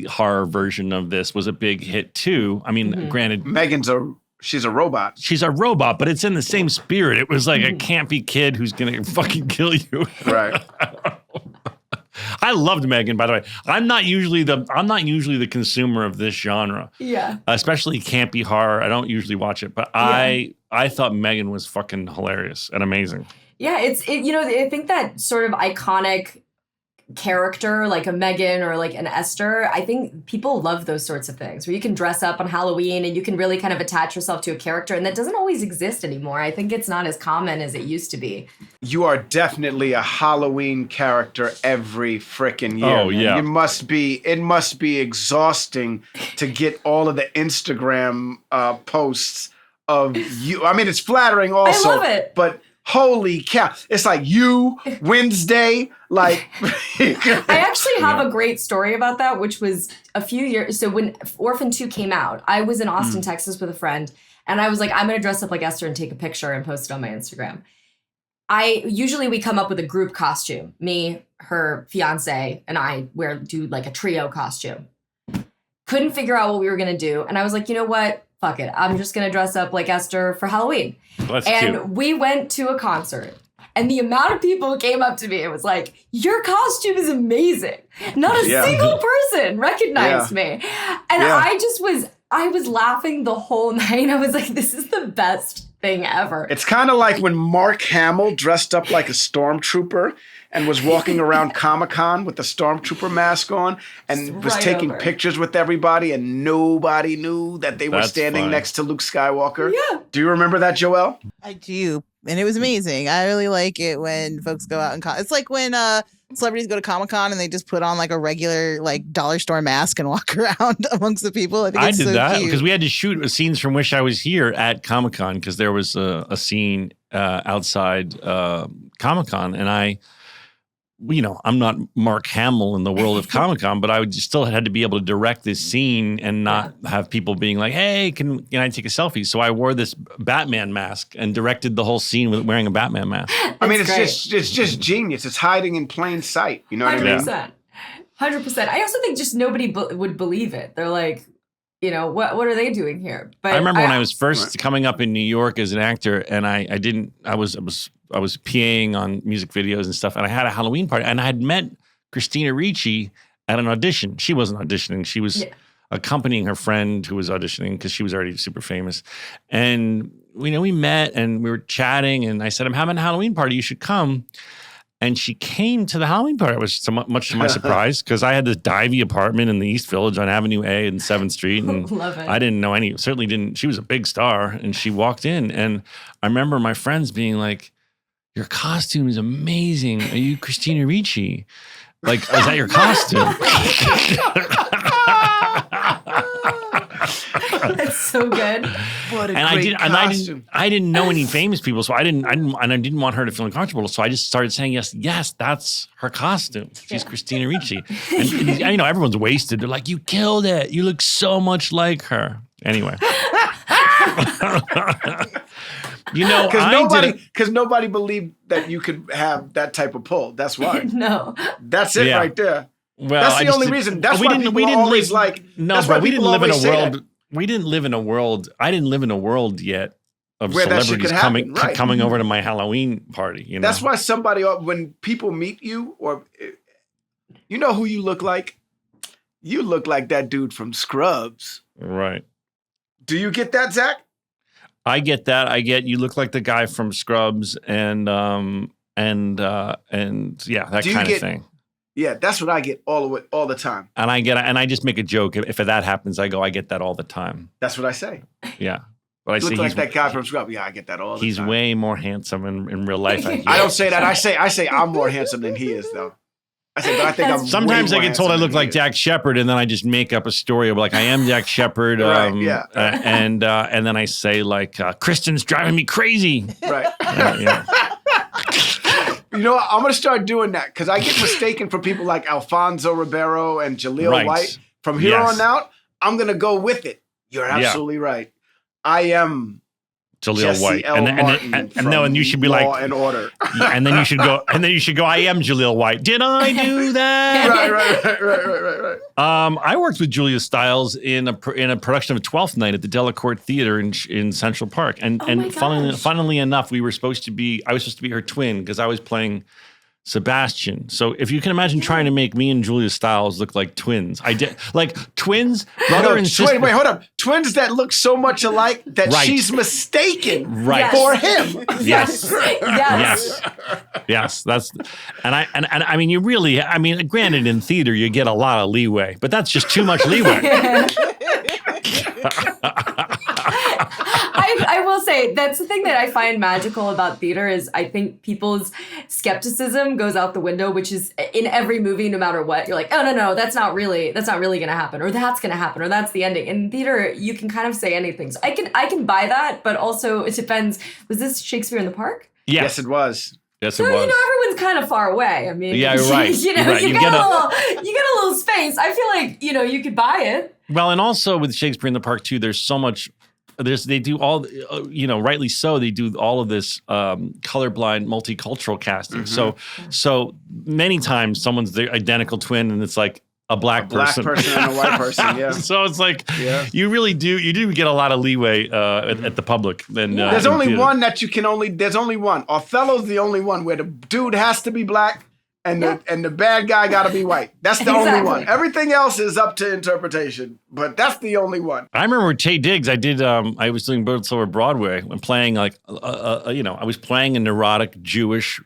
horror version of this, was a big hit too. I mean, granted, she's a robot. She's a robot, but it's in the same spirit. It was like a campy kid who's going to fucking kill you. Right. I loved Megan, by the way. I'm not usually the consumer of this genre. Yeah. Especially campy horror. I don't usually watch it, but I thought Megan was fucking hilarious and amazing. Yeah, I think that sort of iconic character, like a Megan or like an Esther. I think people love those sorts of things where you can dress up on Halloween and you can really kind of attach yourself to a character, and that doesn't always exist anymore. I think it's not as common as it used to be. You are definitely a Halloween character every frickin' year. Oh, yeah. It must be exhausting to get all of the Instagram posts of you. I mean, it's flattering also. I love it. But holy cow. It's like you, Wednesday, like. I actually have a great story about that, which was a few years. So when Orphan 2 came out, I was in Austin, Texas with a friend. And I was like, I'm going to dress up like Esther and take a picture and post it on my Instagram. We come up with a group costume. Me, her fiance, and I do like a trio costume. Couldn't figure out what we were going to do. And I was like, you know what? Fuck it. I'm just going to dress up like Esther for Halloween. That's and cute. We went to a concert. And the amount of people who came up to me, it was like, your costume is amazing. Not a single person recognized me. And I was laughing the whole night. I was like, this is the best thing ever. It's kind of like when Mark Hamill dressed up like a stormtrooper and was walking around Comic-Con with the stormtrooper mask on and was taking pictures with everybody, and nobody knew that they were standing next to Luke Skywalker. Yeah. Do you remember that, Joelle? I do. And it was amazing. I really like it when folks go out and it's like when celebrities go to Comic-Con and they just put on like a regular like dollar store mask and walk around amongst the people. I did that because we had to shoot scenes from Wish I Was Here at Comic-Con because there was a scene outside Comic-Con, and I'm not Mark Hamill in the world of Comic-Con, but I still had to be able to direct this scene and not have people being like, hey, can I take a selfie? So I wore this Batman mask and directed the whole scene with wearing a Batman mask. I mean, it's just genius. It's hiding in plain sight. You know what I mean? 100%. 100%. I also think just nobody would believe it. They're like, what are they doing here? But I remember when I was first coming up in New York as an actor, and I was PAing on music videos and stuff, and I had a Halloween party, and I had met Christina Ricci at an audition. She wasn't auditioning. She was accompanying her friend who was auditioning because she was already super famous. And, we met and we were chatting, and I said, I'm having a Halloween party. You should come. And she came to the Halloween party. It was so much to my surprise because I had this divey apartment in the East Village on Avenue A and 7th Street. And Love it. I didn't know certainly didn't. She was a big star. And she walked in, and I remember my friends being like, your costume is amazing. Are you Christina Ricci? Like, is that your costume? That's so good. What a great costume. I didn't know any famous people, so I didn't want her to feel uncomfortable. So I just started saying, yes, that's her costume. She's Christina Ricci. And everyone's wasted. They're like, you killed it. You look so much like her. Anyway. Because nobody believed that you could have that type of pull. That's why. No. That's it right there. Well, that's the only reason. That's why people always like. No, but we didn't live in a world. We didn't live in a world. I didn't live in a world yet of where celebrities coming over to my Halloween party. That's why when people meet you, or you know who you look like. You look like that dude from Scrubs. Right. Do you get that, Zach? I get that. You look like the guy from Scrubs and that kind of thing. Yeah, that's what I get all the time. And I just make a joke. If that happens, I go, I get that all the time. That's what I say. Yeah. But I say look like that guy from Scrubs. Yeah, I get that all the time. He's way more handsome in real life. I don't say that. I say I'm more handsome than he is, though. I think sometimes I get told I look like Jack Shepherd, and then I just make up a story of like I am Jack Shepherd, and then I say like Kristen's driving me crazy. Right. You know what? I'm gonna start doing that because I get mistaken for people like Alfonso Ribeiro and Jaleel White. From here on out, I'm gonna go with it. You're absolutely right. I am Jaleel White, and you should be Law like and Order, and then you should go. I am Jaleel White. Did I do that? Right. I worked with Julia Stiles in a production of Twelfth Night at the Delacorte Theater in Central Park, and funnily enough, I was supposed to be her twin because I was playing Sebastian. So if you can imagine trying to make me and Julia Stiles look like twins, I did like twins, brother and sister. Wait, hold up. Twins that look so much alike that she's mistaken for him. Yes. Yes. That's and I mean you really granted in theater you get a lot of leeway, but that's just too much leeway. I will say that's the thing that I find magical about theater is I think people's skepticism goes out the window, which is in every movie, no matter what. You're like, oh no, that's not really going to happen, or that's going to happen, or that's the ending. In theater, you can kind of say anything. So I can buy that, but also it depends. Was this Shakespeare in the Park? Yes, it was. Yes, it was. Everyone's kind of far away. I mean, yeah, you're right. You get a little space. I feel like you could buy it. Well, and also with Shakespeare in the Park too, there's so much. They do all, rightly so. They do all of this colorblind, multicultural casting. Mm-hmm. So many times someone's the identical twin, and it's like a black person and a white person. Yeah. So it's like you really do. You do get a lot of leeway at the public. And there's only one that you can only. There's only one. Othello's the only one where the dude has to be black. And the bad guy got to be white. That's the only one. Everything else is up to interpretation, but that's the only one. I remember with Taye Diggs, I did. I was doing Birds Over Broadway and playing I was playing a neurotic Jewish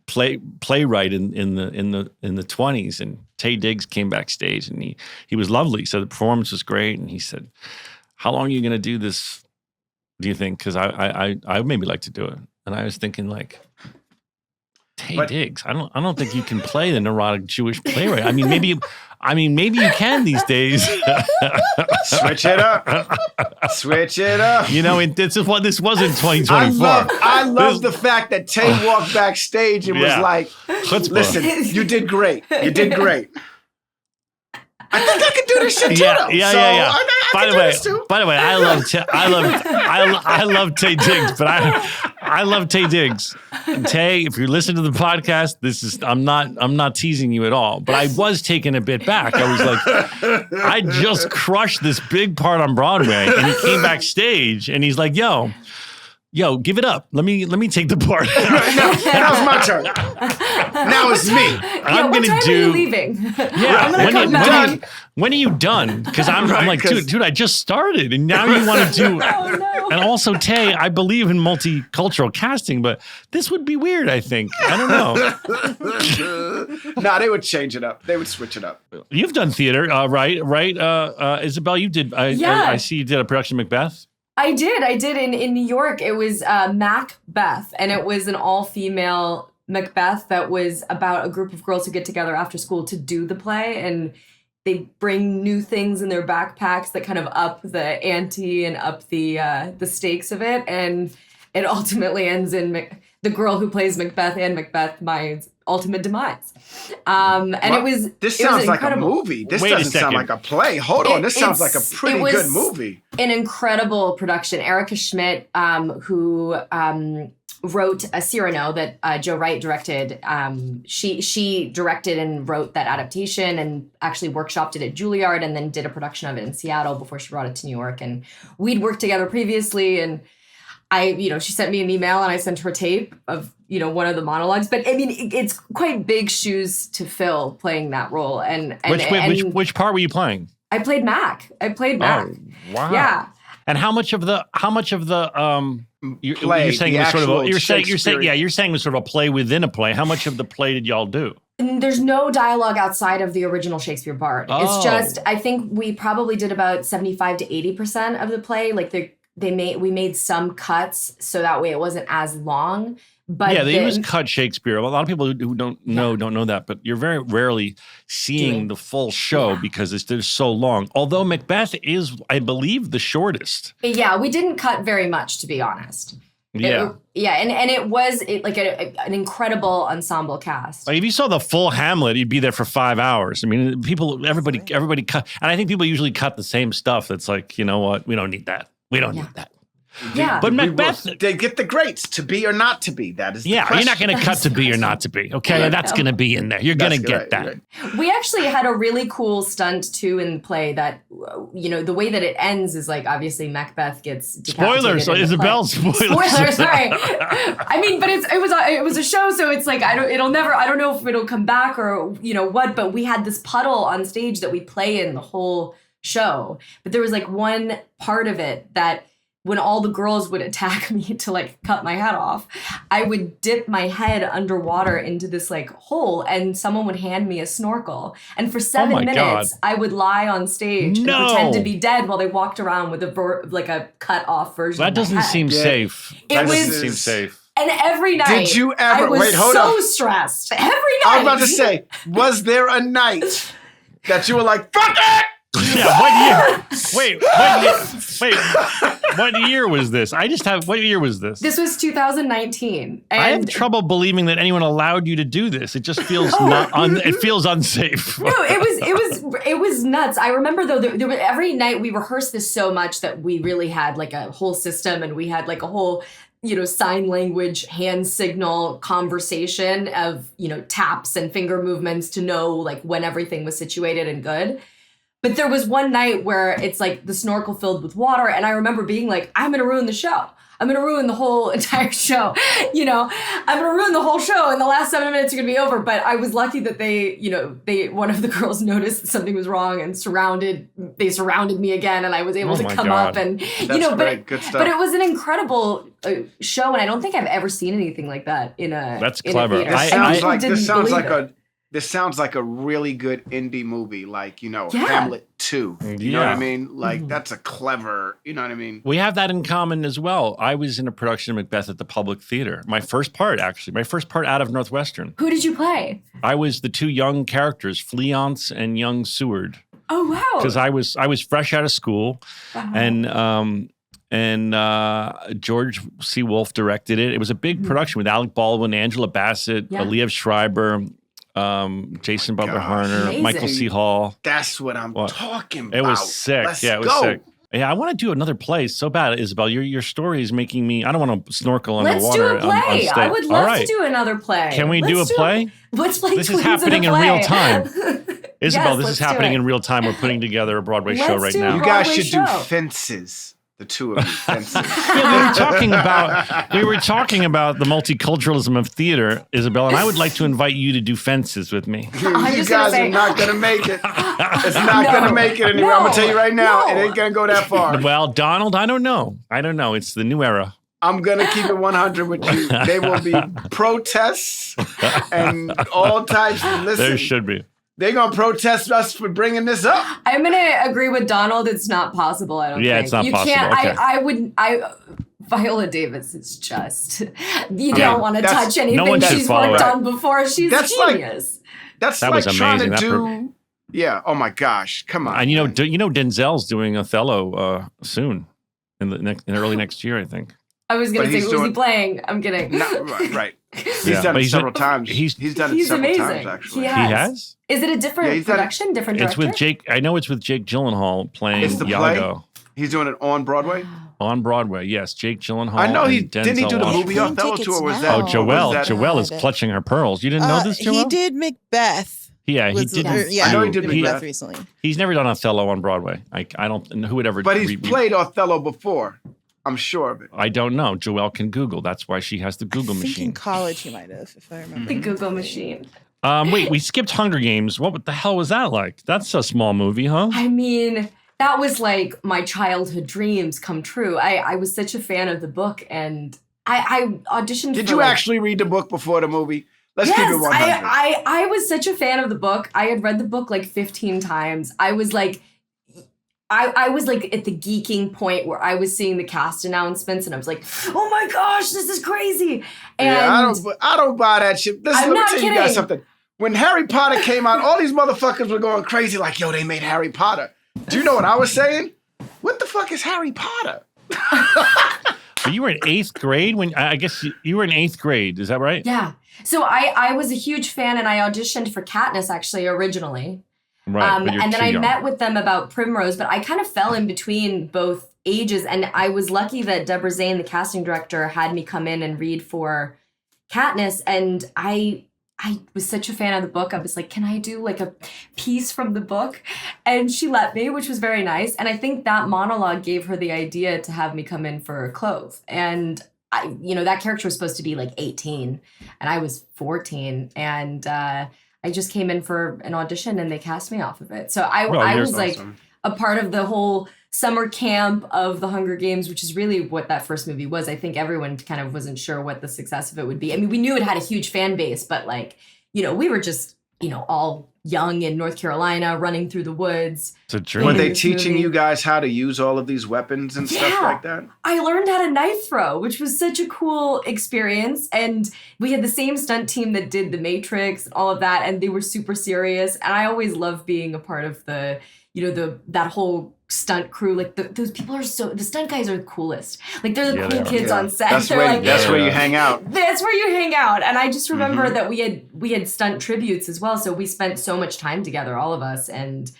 playwright in the 20s, and Taye Diggs came backstage and he was lovely. He said the performance was great, and he said, "How long are you going to do this? Do you think? Because I maybe like to do it." And I was thinking like. Taye Diggs, I don't think you can play the neurotic Jewish playwright. I mean, maybe you can these days. Switch it up. Switch it up. This wasn't 2024. I love the fact that Taye walked backstage and was like, "Listen, you did great. You did great. I think I can do this shit too." Yeah. By the way, I love Taye Diggs, but I love Taye Diggs. And Taye, if you listen to the podcast, I'm not teasing you at all, but I was taken a bit back. I was like, I just crushed this big part on Broadway, and he came backstage and he's like, yo, give it up. Let me take the part. Now it's my turn. Now it's me. I'm what gonna time do. Are you leaving? Yeah. When are you done? Because I'm like, dude, I just started, and now you want to do. Oh no. And also, Taye, I believe in multicultural casting, but this would be weird. I think. I don't know. Nah, they would change it up. They would switch it up. You've done theater, right? Isabelle, you did. I see you did a production of Macbeth. I did in New York. It was Macbeth, and it was an all-female Macbeth that was about a group of girls who get together after school to do the play, and they bring new things in their backpacks that kind of up the ante and up the stakes of it, and it ultimately ends in the girl who plays Macbeth and Macbeth, my ultimate demise. This sounds like a movie. This doesn't sound like a play. Hold on, this sounds like a pretty good movie. An incredible production. Erica Schmidt, who wrote a Cyrano that Joe Wright directed. She directed and wrote that adaptation and actually workshopped it at Juilliard and then did a production of it in Seattle before she brought it to New York. And we'd worked together previously, and she sent me an email and I sent her tape of, one of the monologues. But I mean, it's quite big shoes to fill playing that role. And which part were you playing? I played Mac. Oh, wow. Yeah. And how much of the play, you're saying was sort of you're saying Shakespearean. was sort of a play within a play. How much of the play did y'all do? And there's no dialogue outside of the original Shakespeare part. Oh. It's just, I think we probably did about 75 to 80% of the play. Like we made some cuts so that way it wasn't as long. But they use cut Shakespeare. A lot of people who don't know that, but you're very rarely seeing the full show because they're so long. Although Macbeth is, I believe, the shortest. Yeah, we didn't cut very much, to be honest. Yeah. And it was like an incredible ensemble cast. Like if you saw the full Hamlet, you'd be there for 5 hours. I mean, everybody cut. And I think people usually cut the same stuff. That's like, you know what? We don't need that. We don't need that. Yeah. But Macbeth, they get the greats to be or not to be. That is the question. you're not going to cut to be or not to be. Okay, that's going to be in there. You're going to get that. Right. We actually had a really cool stunt too in the play that, the way that it ends is like obviously Macbeth gets decapitated. Spoilers, Isabelle. Spoilers, sorry. I mean, but it was a show, so it's like I don't know if it'll come back or what. But we had this puddle on stage that we play in the whole show. But there was like one part of it that, when all the girls would attack me to like cut my head off, I would dip my head underwater into this like hole and someone would hand me a snorkel. And for 7 minutes, I would lie on stage and pretend to be dead while they walked around with a cut off version of my head. That doesn't seem safe. It doesn't seem safe. And every night, did you ever, I was stressed. Every night. I was about to say, was there a night that you were like, fuck it? Yeah, what year? What year was this? What year was this? This was 2019. And I have trouble believing that anyone allowed you to do this. It just feels it feels unsafe. No, it was nuts. I remember though, every night we rehearsed this so much that we really had like a whole system, and we had like a whole sign language, hand signal conversation of, taps and finger movements to know like when everything was situated and good. But there was one night where it's like the snorkel filled with water. And I remember being like, I'm going to ruin the show. I'm going to ruin the whole entire show. I'm going to ruin the whole show. And the last 7 minutes are going to be over. But I was lucky that one of the girls noticed that something was wrong and they surrounded me again. And I was able to come up and, great. Good stuff. But it was an incredible show. And I don't think I've ever seen anything like that in a That's clever. This sounds like a really good indie movie, like, Hamlet 2. You know what I mean? Like, that's a clever, you know what I mean? We have that in common as well. I was in a production of Macbeth at the Public Theater. My first part out of Northwestern. Who did you play? I was the two young characters, Fleance and young Seward. Oh, wow. Because I was fresh out of school, and George C. Wolfe directed it. It was a big production with Alec Baldwin, Angela Bassett, Liev Schreiber, Jason Butler Harner, Michael C. Hall. That's what I'm talking about. It was sick. It was sick. Yeah, I want to do another play so bad, Isabelle. Your story is making me. I don't want to snorkel underwater. Let's do a play. I would love to do another play. Can we do a play? Let's play. This is happening in real time. Isabelle, this is happening in real time. We're putting together a Broadway show right now. You guys should do Fences. The two of you, Fences. Yeah, we were talking about the multiculturalism of theater, Isabelle, and I would like to invite you to do Fences with me. You guys are not going to make it. It's not going to make it anywhere. I'm going to tell you right now, it ain't going to go that far. Well, Donald, I don't know. It's the new era. I'm going to keep it 100 with you. There will be protests and all types. Listen, there should be. They're going to protest us for bringing this up. I'm going to agree with Donald. It's not possible, I don't think. Yeah, it's not possible. You can't, okay. Viola Davis is just, don't want to touch anything she's worked on before. She's a genius. That's like trying to do, oh my gosh, come on. And Denzel's doing Othello soon, in early next year, I think. I was going to say, who's he playing? I'm kidding. Right. He's done it several times. He's done it several times, actually. He has? Is it a different production, different director? It's with Jake. I know it's with Jake Gyllenhaal playing Play? Iago. He's doing it on Broadway? On Broadway, yes. Jake Gyllenhaal. I know didn't he do the movie Othello tour? Was that? Oh, Joelle is clutching her pearls. You didn't know this, Joelle? He did Macbeth. Yeah, he did. I know he did Macbeth recently. He's never done Othello on Broadway. I don't. Who would ever? But he's played Othello before. I'm sure of it. I don't know. Joelle can Google. That's why she has the Google machine. In college, he might have, if I remember. The Google machine. Wait, we skipped Hunger Games. What the hell was that like? That's a small movie, huh? I mean, that was like my childhood dreams come true. I was such a fan of the book, and I auditioned. Did you actually read the book before the movie? Let's keep it 100. I was such a fan of the book. I had read the book like 15 times. I was like at the geeking point where I was seeing the cast announcements and I was like, oh my gosh, this is crazy. And I don't buy that shit. Listen, let me tell you guys something. When Harry Potter came out, all these motherfuckers were going crazy like, yo, they made Harry Potter. Do you know what I was saying? What the fuck is Harry Potter? But you were in 8th grade I guess you were in 8th grade. Is that right? Yeah. So I was a huge fan and I auditioned for Katniss actually originally. Right, and then I met with them about Primrose, but I kind of fell in between both ages. And I was lucky that Deborah Zane, the casting director, had me come in and read for Katniss. And I was such a fan of the book. I was like, can I do like a piece from the book? And she let me, which was very nice. And I think that monologue gave her the idea to have me come in for Clove. And that character was supposed to be like 18 and I was 14. And I just came in for an audition and they cast me off of it. So I was awesome. Like a part of the whole summer camp of the Hunger Games, which is really what that first movie was. I think everyone kind of wasn't sure what the success of it would be. I mean, we knew it had a huge fan base, but like, we were just, all young in North Carolina, running through the woods. It's a dream. Were they teaching you guys how to use all of these weapons and stuff like that? I learned how to knife throw, which was such a cool experience. And we had the same stunt team that did The Matrix and all of that. And they were super serious. And I always love being a part of the, that whole stunt crew. Like those people are the stunt guys are the coolest. Like they're the cool kids on set. That's where you hang out. That's where you hang out. And I just remember that we had stunt tributes as well. So we spent so much time together, all of us. And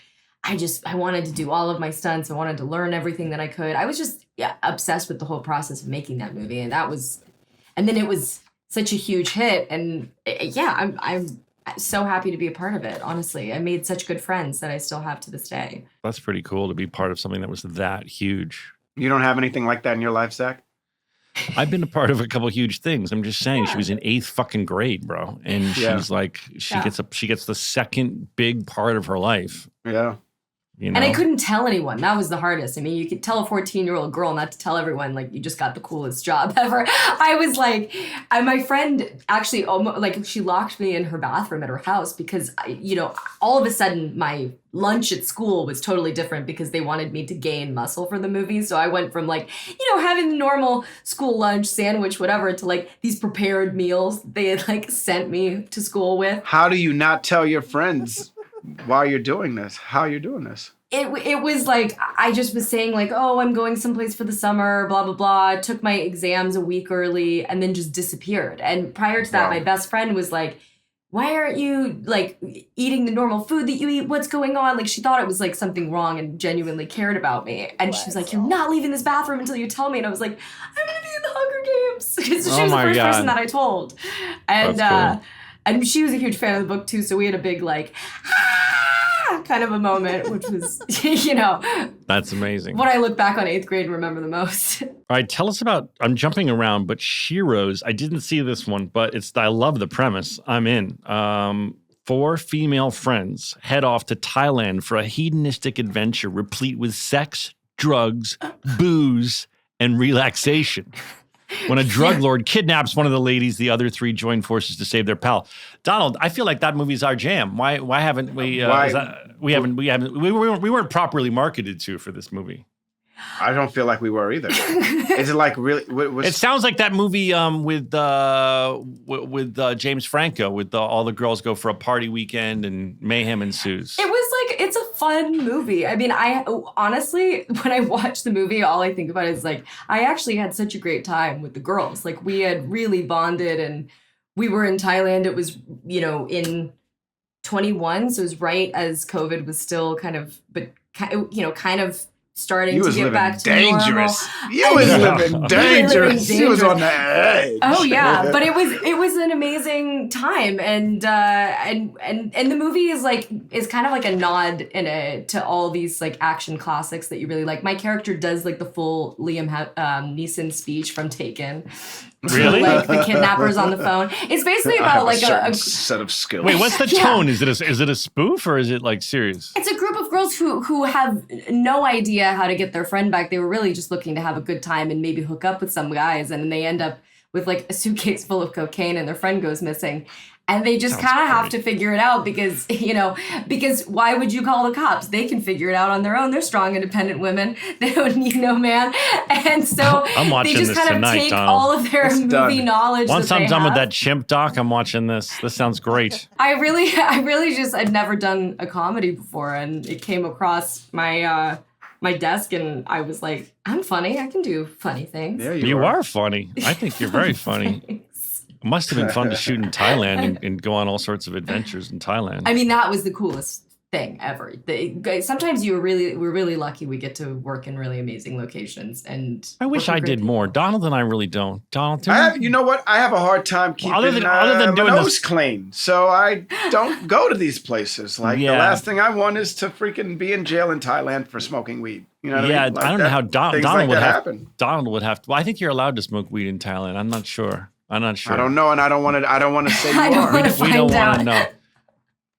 I wanted to do all of my stunts. I wanted to learn everything that I could. I was just obsessed with the whole process of making that movie. And then it was such a huge hit. And I'm so happy to be a part of it, honestly. I made such good friends that I still have to this day. That's pretty cool to be part of something that was that huge. You don't have anything like that in your life, Zach? I've been a part of a couple huge things. I'm just saying, she was in 8th fucking grade, bro. And she's like, she gets the second big part of her life. Yeah. And I couldn't tell anyone. That was the hardest. I mean, you could tell a 14-year-old girl not to tell everyone, like, you just got the coolest job ever. I was like, my friend actually almost, like, she locked me in her bathroom at her house because, all of a sudden my lunch at school was totally different because they wanted me to gain muscle for the movie. So I went from like, having the normal school lunch, sandwich, whatever, to like these prepared meals they had like sent me to school with. How do you not tell your friends while you're doing this, how you're doing this? It was like, I just was saying like, oh, I'm going someplace for the summer, blah, blah, blah. Took my exams a week early and then just disappeared. And prior to that, my best friend was like, why aren't you like eating the normal food that you eat? What's going on? Like she thought it was like something wrong and genuinely cared about me. And she was like, you're not leaving this bathroom until you tell me. And I was like, I'm going to be in the Hunger Games. Because she was the first person that I told. And, cool. And she was a huge fan of the book too. So we had a big like, kind of a moment, which was, That's amazing. What I look back on 8th grade and remember the most. All right, tell us about, I'm jumping around, but Sheroes, I didn't see this one, but I love the premise. I'm in. 4 female friends head off to Thailand for a hedonistic adventure replete with sex, drugs, booze, and relaxation. When a drug lord kidnaps one of the ladies, the other 3 join forces to save their pal. Donald, I feel like that movie's our jam. Why haven't we? We weren't properly marketed to for this movie. I don't feel like we were either. Is it like really? It sounds like that movie with James Franco, with all the girls go for a party weekend and mayhem ensues. It was like, it's a fun movie. I mean, I honestly, when I watch the movie, all I think about is like, I actually had such a great time with the girls. Like we had really bonded and we were in Thailand. It was, in 21. So it was right as COVID was still kind of starting to get back to dangerous. Normal. You was living dangerous. She was on the edge. Oh yeah, but it was an amazing time, and the movie is kind of like a nod to all these like action classics that you really like. My character does like the full Liam Neeson speech from Taken. Really? Like the kidnappers on the phone. It's basically about like a set of skills. Wait, what's the tone? Is it a spoof or is it like serious? It's a group of girls who have no idea how to get their friend back. They were really just looking to have a good time and maybe hook up with some guys, and they end up with like a suitcase full of cocaine and their friend goes missing. And they just kind of have to figure it out because why would you call the cops? They can figure it out on their own. They're strong, independent women. They don't need no man. And so they just kind of take all of their movie knowledge. Once I'm done with that Chimp doc, I'm watching this. This sounds great. I'd never done a comedy before, and it came across my desk, and I was like, I'm funny. I can do funny things. Yeah, you are funny. I think you're very funny. It must have been fun to shoot in Thailand and go on all sorts of adventures in Thailand. I mean, that was the coolest thing ever. Sometimes we're really lucky we get to work in really amazing locations. And I wish I did more. Donald and I really don't. Donald, you know what? I have a hard time keeping other than doing my nose this clean, so I don't go to these places. Like the last thing I want is to freaking be in jail in Thailand for smoking weed. You know what I mean? Like I don't know how Donald would have. Happen. Donald would have to. Well, I think you're allowed to smoke weed in Thailand. I'm not sure. I don't know, and I don't want to say you are. We don't want to know.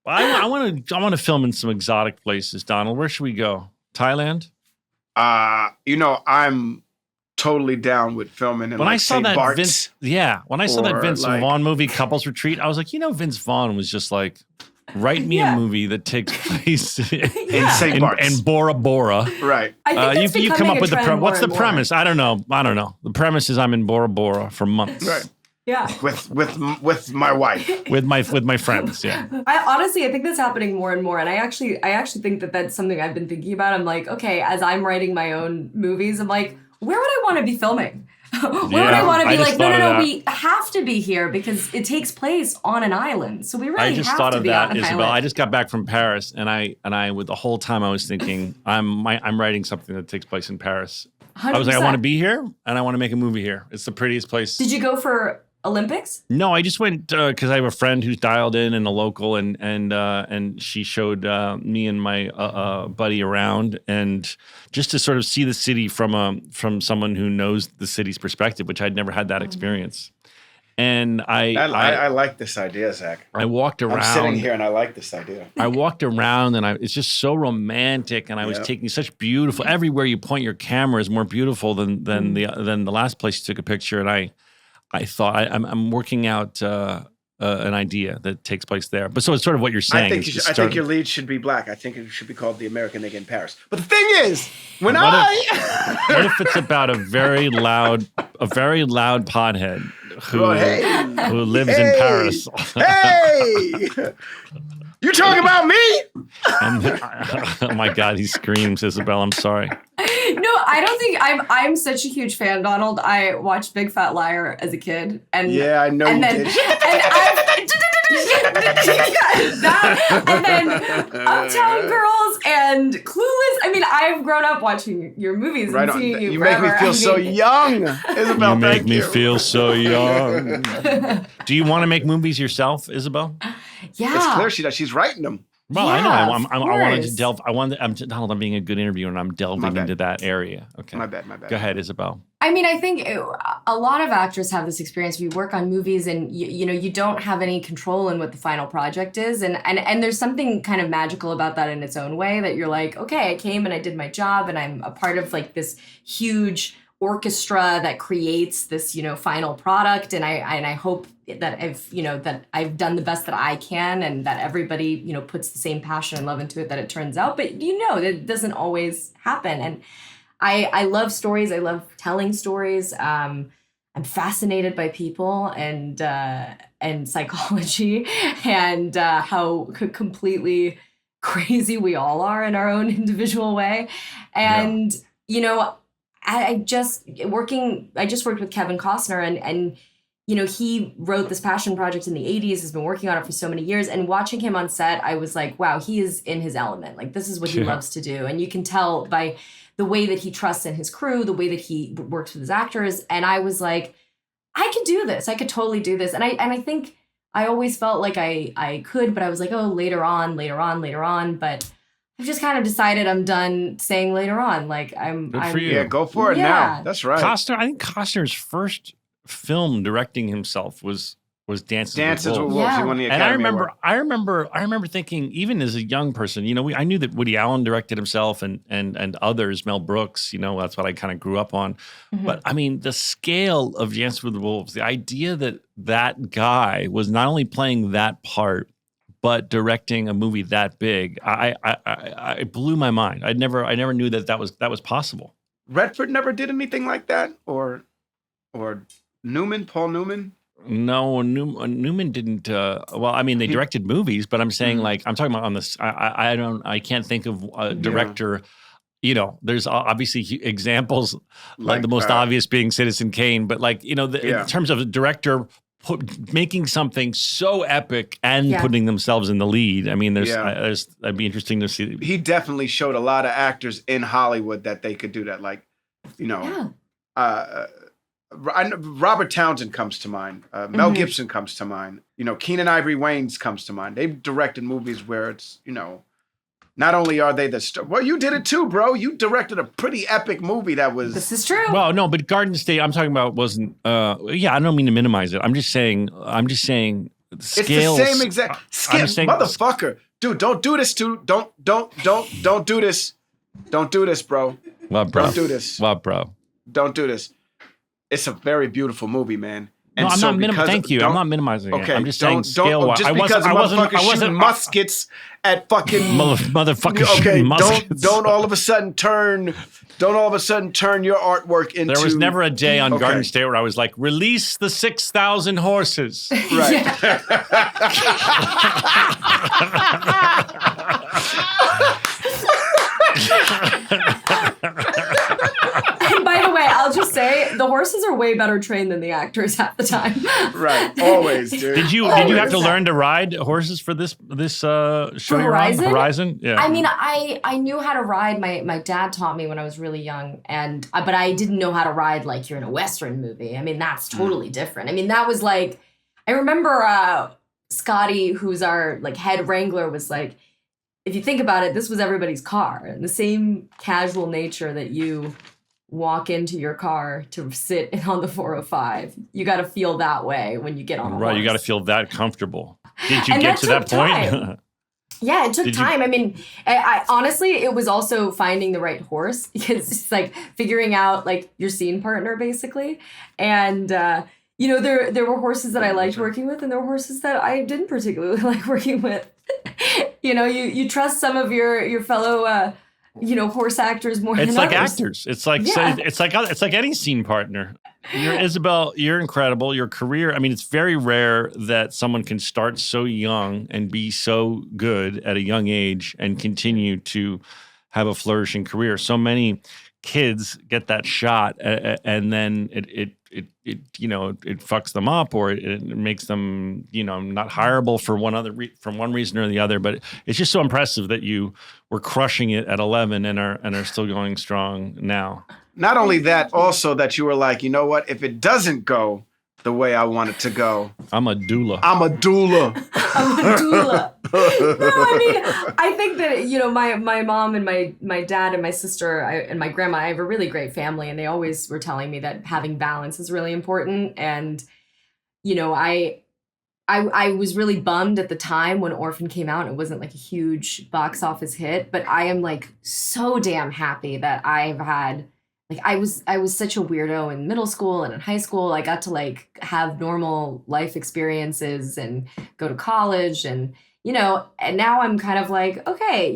I want to film in some exotic places, Donald. Where should we go? Thailand? I'm totally down with filming in when I saw St. that Bart's. when I saw that Vince Vaughn movie, Couples Retreat, I was like, Vince Vaughn was just like, write me a movie that takes place in St. Bart's and Bora Bora. Right. I think you come up with what's the more. premise? I don't know. The premise is I'm in Bora Bora for months. Right. Yeah. With my wife. with my friends, yeah. I think that's happening more and more. And I actually think that that's something I've been thinking about. I'm like, okay, as I'm writing my own movies, I'm like, where would I want to be filming? Where would I want to be like, no, we have to be here because it takes place on an island. So we really have to be on an Isabelle. island. I just got back from Paris and I with the whole time I was thinking, I'm writing something that takes place in Paris. 100%. I was like, I want to be here and I want to make a movie here. It's the prettiest place. Did you go for Olympics? No, I just went because I have a friend who's dialed in and a local, and she showed me and my buddy around, and just to sort of see the city from someone who knows the city's perspective, which I'd never had that experience. And I like this idea, Zach. I walked around. I'm sitting here and I like this idea. I walked around and it's just so romantic, and I was taking such beautiful. Everywhere you point your camera is more beautiful than the last place you took a picture, and I thought I'm working out an idea that takes place there. But so it's sort of what you're saying. I think your lead should be black. I think it should be called The American Nigga in Paris. But the thing is, what if it's about a very loud pothead who lives in Paris? Hey! You talking about me? And, oh my God, he screams, Isabelle. I'm sorry. No, I don't think I'm such a huge fan, Donald. I watched Big Fat Liar as a kid, and I know you did. And then Uptown Girls and Clueless. I mean, I've grown up watching your movies and seeing you. You make me feel so young, Isabelle. You make me feel so young. Do you want to make movies yourself, Isabelle? Yeah, it's clear she does. She's writing them. Well, I know. I wanted to delve. Donald, I'm being a good interviewer, and I'm delving into that area. Okay. My bad. Go ahead, Isabelle. I mean, I think a lot of actors have this experience. We work on movies, and you don't have any control in what the final project is, and there's something kind of magical about that in its own way. That you're like, okay, I came and I did my job, and I'm a part of like this huge orchestra that creates this final product, and I hope that I've done the best that I can, and that everybody puts the same passion and love into it that it turns out. But that doesn't always happen, and I love stories. I love telling stories. I'm fascinated by people and psychology and how completely crazy we all are in our own individual way, and I just worked with Kevin Costner, and he wrote this passion project in the 80s, has been working on it for so many years. And watching him on set, I was like, wow, he is in his element. Like, this is what he loves to do. And you can tell by the way that he trusts in his crew, the way that he works with his actors. And I was like, I could do this. I could totally do this. And I think I always felt like I could, but I was like, oh, later on. But I've just kind of decided I'm done saying later on. Like, Good for you. Yeah, go for it now. That's right. I think Costner's first film directing himself was Dances with Wolves. Yeah. He won the Academy Award. I remember thinking, even as a young person, I knew that Woody Allen directed himself and others, Mel Brooks, that's what I kind of grew up on. Mm-hmm. But I mean, the scale of Dances with Wolves, the idea that guy was not only playing that part, but directing a movie that big, I blew my mind. I never knew that was possible. Redford never did anything like that, or Paul Newman. No, Newman didn't. Well, I mean, they directed movies, but I'm saying I'm talking about on this. I can't think of a director. There's obviously examples, like the most obvious being Citizen Kane, but in terms of a director making something so epic and putting themselves in the lead. I mean, that'd be interesting to see. He definitely showed a lot of actors in Hollywood that they could do that. Like, Robert Townsend comes to mind. Mel Gibson comes to mind. Keenen Ivory Wayans comes to mind. They've directed movies where it's, not only are they the star. Well, you did it too, bro. You directed a pretty epic movie that was. This is true. Well, no, but Garden State, I'm talking about wasn't. I don't mean to minimize it. I'm just saying. Scales. It's the same exact. Motherfucker, dude, don't do this. Don't do this. Don't do this, bro. What, bro? Don't do this. What, bro? Don't do this. It's a very beautiful movie, man. And no, I'm not minimizing. Thank you. I'm not minimizing it. I'm just saying scale-wise. Just because motherfuckers shooting muskets at fucking motherfuckers shooting muskets. Don't all of a sudden turn your artwork into. There was never a day on Garden State where I was like, release the 6,000 horses. Right. And by the way, I'll just say the horses are way better trained than the actors half the time. Right, always, dude. Did you have to learn to ride horses for this show you're on? Horizon? Yeah. I mean, I knew how to ride. My dad taught me when I was really young, but I didn't know how to ride like you're in a Western movie. I mean, that's totally different. I mean, that was like, I remember Scotty, who's our like head wrangler, was like, if you think about it, this was everybody's car. And the same casual nature that you walk into your car to sit on the 405, you got to feel that way when you get on a horse. You got to feel that comfortable. Did you get to that point? Yeah, it took time. I mean, I honestly, it was also finding the right horse, because it's like figuring out like your scene partner basically. And, there were horses that I liked working with, and there were horses that I didn't particularly like working with. You trust some of your fellow, horse actors more than others. It's like actors. It's like any scene partner. Isabelle, you're incredible. Your career, I mean, it's very rare that someone can start so young and be so good at a young age and continue to have a flourishing career. So many kids get that shot, and then it fucks them up, or it makes them not hireable for one reason or the other. But it's just so impressive that you were crushing it at 11 and are still going strong now. Not only that, also that you were like, you know what? If it doesn't go the way I want it to go, I'm a doula. I'm a doula. No, I mean, I think that, my mom and my dad and my sister and my grandma, I have a really great family, and they always were telling me that having balance is really important. And, I was really bummed at the time when Orphan came out. It wasn't like a huge box office hit, but I am like so damn happy that I've had, like, I was such a weirdo in middle school and in high school. I got to like have normal life experiences and go to college, and and now I'm kind of like, okay,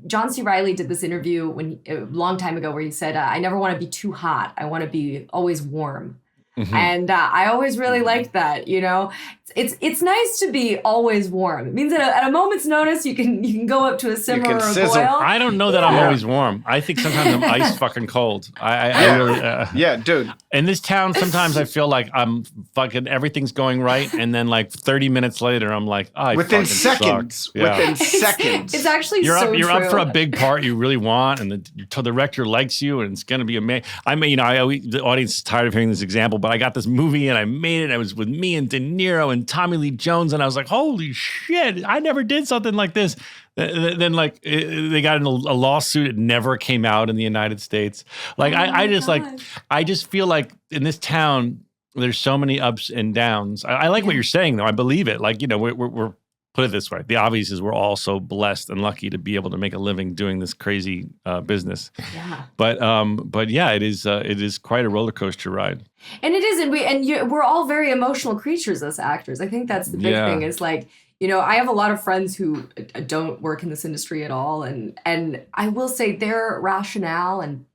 John C. Reilly did this interview a long time ago where he said, I never want to be too hot. I want to be always warm. Mm-hmm. And I always really liked that, It's nice to be always warm. It means that at a moment's notice, you can go up to a simmer or a boil. I don't know that I'm always warm. I think sometimes I'm ice fucking cold. I really... dude. In this town, sometimes I feel like I'm fucking, everything's going right, and then like 30 minutes later, I'm like, within seconds. Yeah. Within seconds. It's actually you're true. up for a big part you really want, and the director likes you, and it's going to be amazing. I mean, the audience is tired of hearing this example, but I got this movie and I made it. I was with me and De Niro and Tommy Lee Jones, and I was like, holy shit, I never did something like this. Then like they got in a lawsuit. It never came out in the United States. Like I just feel like in this town there's so many ups and downs. I like what you're saying though. I believe it. Like we're put it this way. The obvious is we're all so blessed and lucky to be able to make a living doing this crazy business. Yeah. But yeah, it is quite a roller coaster ride. And it is, and we're all very emotional creatures as actors. I think that's the big thing. Is like, I have a lot of friends who don't work in this industry at all, and I will say their rationale and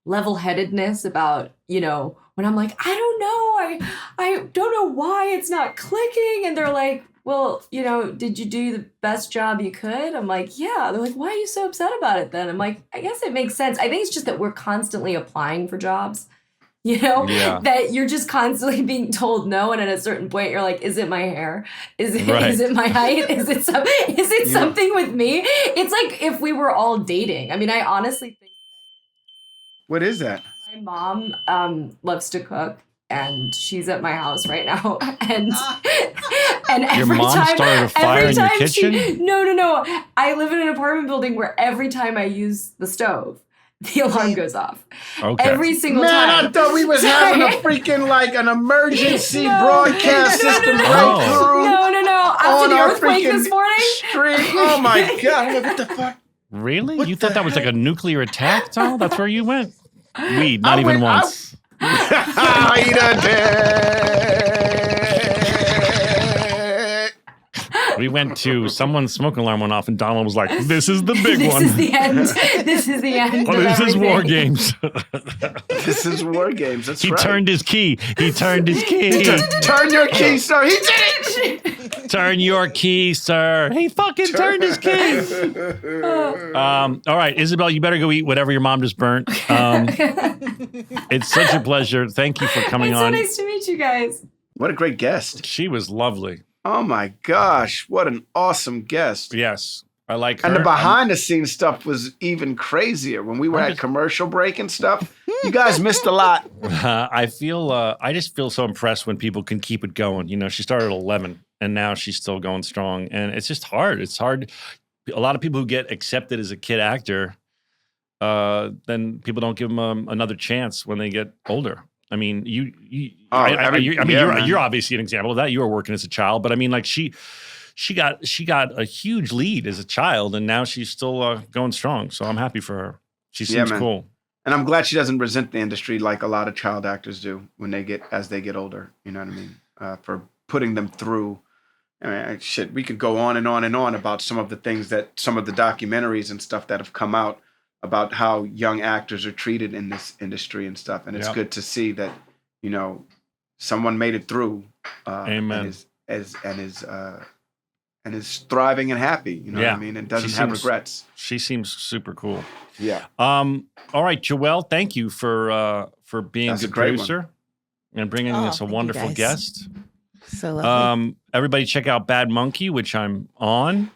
level-headedness about, when I'm like, I don't know, I don't know why it's not clicking, and they're like, well, did you do the best job you could? I'm like, yeah. They're like, why are you so upset about it then? I'm like, I guess it makes sense. I think it's just that we're constantly applying for jobs. You know, Yeah. that you're just constantly being told no, and at a certain point, you're like, "Is it my hair? Is it Right. is it my height? Is it something with me?" It's like if we were all dating. I mean, I honestly think What is that? my mom loves to cook, and she's at my house right now, and Your every mom time, started a fire every in your time kitchen? No. I live in an apartment building where every time I use the stove, the alarm goes off. Okay. Every single Man, time. I thought we was having a freaking like an emergency broadcast system breakthrough No. After on the our earthquake freaking this morning. stream. Oh my God! What the fuck? Really? What You thought the that was like a nuclear attack, Tal? That's where you went? Weed, not I even went- once. We went to someone's smoke alarm went off, and Donald was like, "This is the big This one. is the end. This is the end. Oh, of this is war everything. games." This is war games. That's He right. turned his key. He turned his key. Turn your key, sir. He did it. Turn your key, sir. He fucking turned his key. All right, Isabelle, you better go eat whatever your mom just burnt. It's such a pleasure. Thank you for coming It's on. so nice to meet you guys. What a great guest. She was lovely. Oh my gosh, what an awesome guest. Yes, I like her. And the behind the scenes stuff was even crazier. When we were at commercial break and stuff, you guys missed a lot. I just feel so impressed when people can keep it going. You know, she started at 11 and now she's still going strong. And it's just hard. It's hard. A lot of people who get accepted as a kid actor, then people don't give them another chance when they get older. I mean, you're obviously an example of that. You were working as a child, but I mean, like she got a huge lead as a child, and now she's still going strong. So I'm happy for her. She seems cool, and I'm glad she doesn't resent the industry like a lot of child actors do when they get older. You know what I mean? For putting them through. I mean, shit, we could go on and on and on about some of the things that some of the documentaries and stuff that have come out about how young actors are treated in this industry and stuff. And it's good to see that, you know, someone made it through. Amen. And is thriving and happy. You know what I mean? And doesn't have regrets. She seems super cool. Yeah. All right, Joelle, thank you for being That's a a great producer and bringing us a wonderful guest. So lovely. Everybody check out Bad Monkey, which I'm on.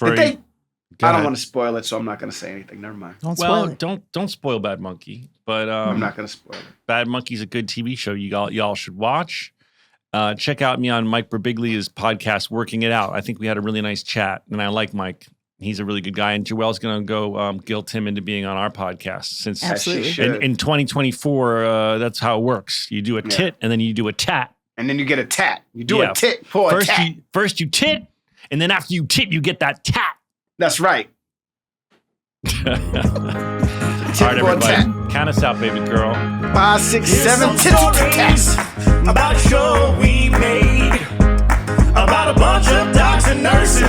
I don't want to spoil it, so I'm not going to say anything. Never mind. Don't spoil it. Don't spoil Bad Monkey. But I'm not going to spoil it. Bad Monkey's a good TV show. Y'all should watch. Check out me on Mike Birbiglia's podcast, Working It Out. I think we had a really nice chat, and I like Mike. He's a really good guy, and Joelle's going to go guilt him into being on our podcast. Since Absolutely. in 2024, that's how it works. You do a tit, and then you do a tat. And then you get a tat. You do a tit for a tat. First you tit, and then after you tit, you get that tat. That's right. All right, everybody. Count us out, baby girl. 5, 6, 7, Some tats. stories about a show we made about a bunch of docs and nurses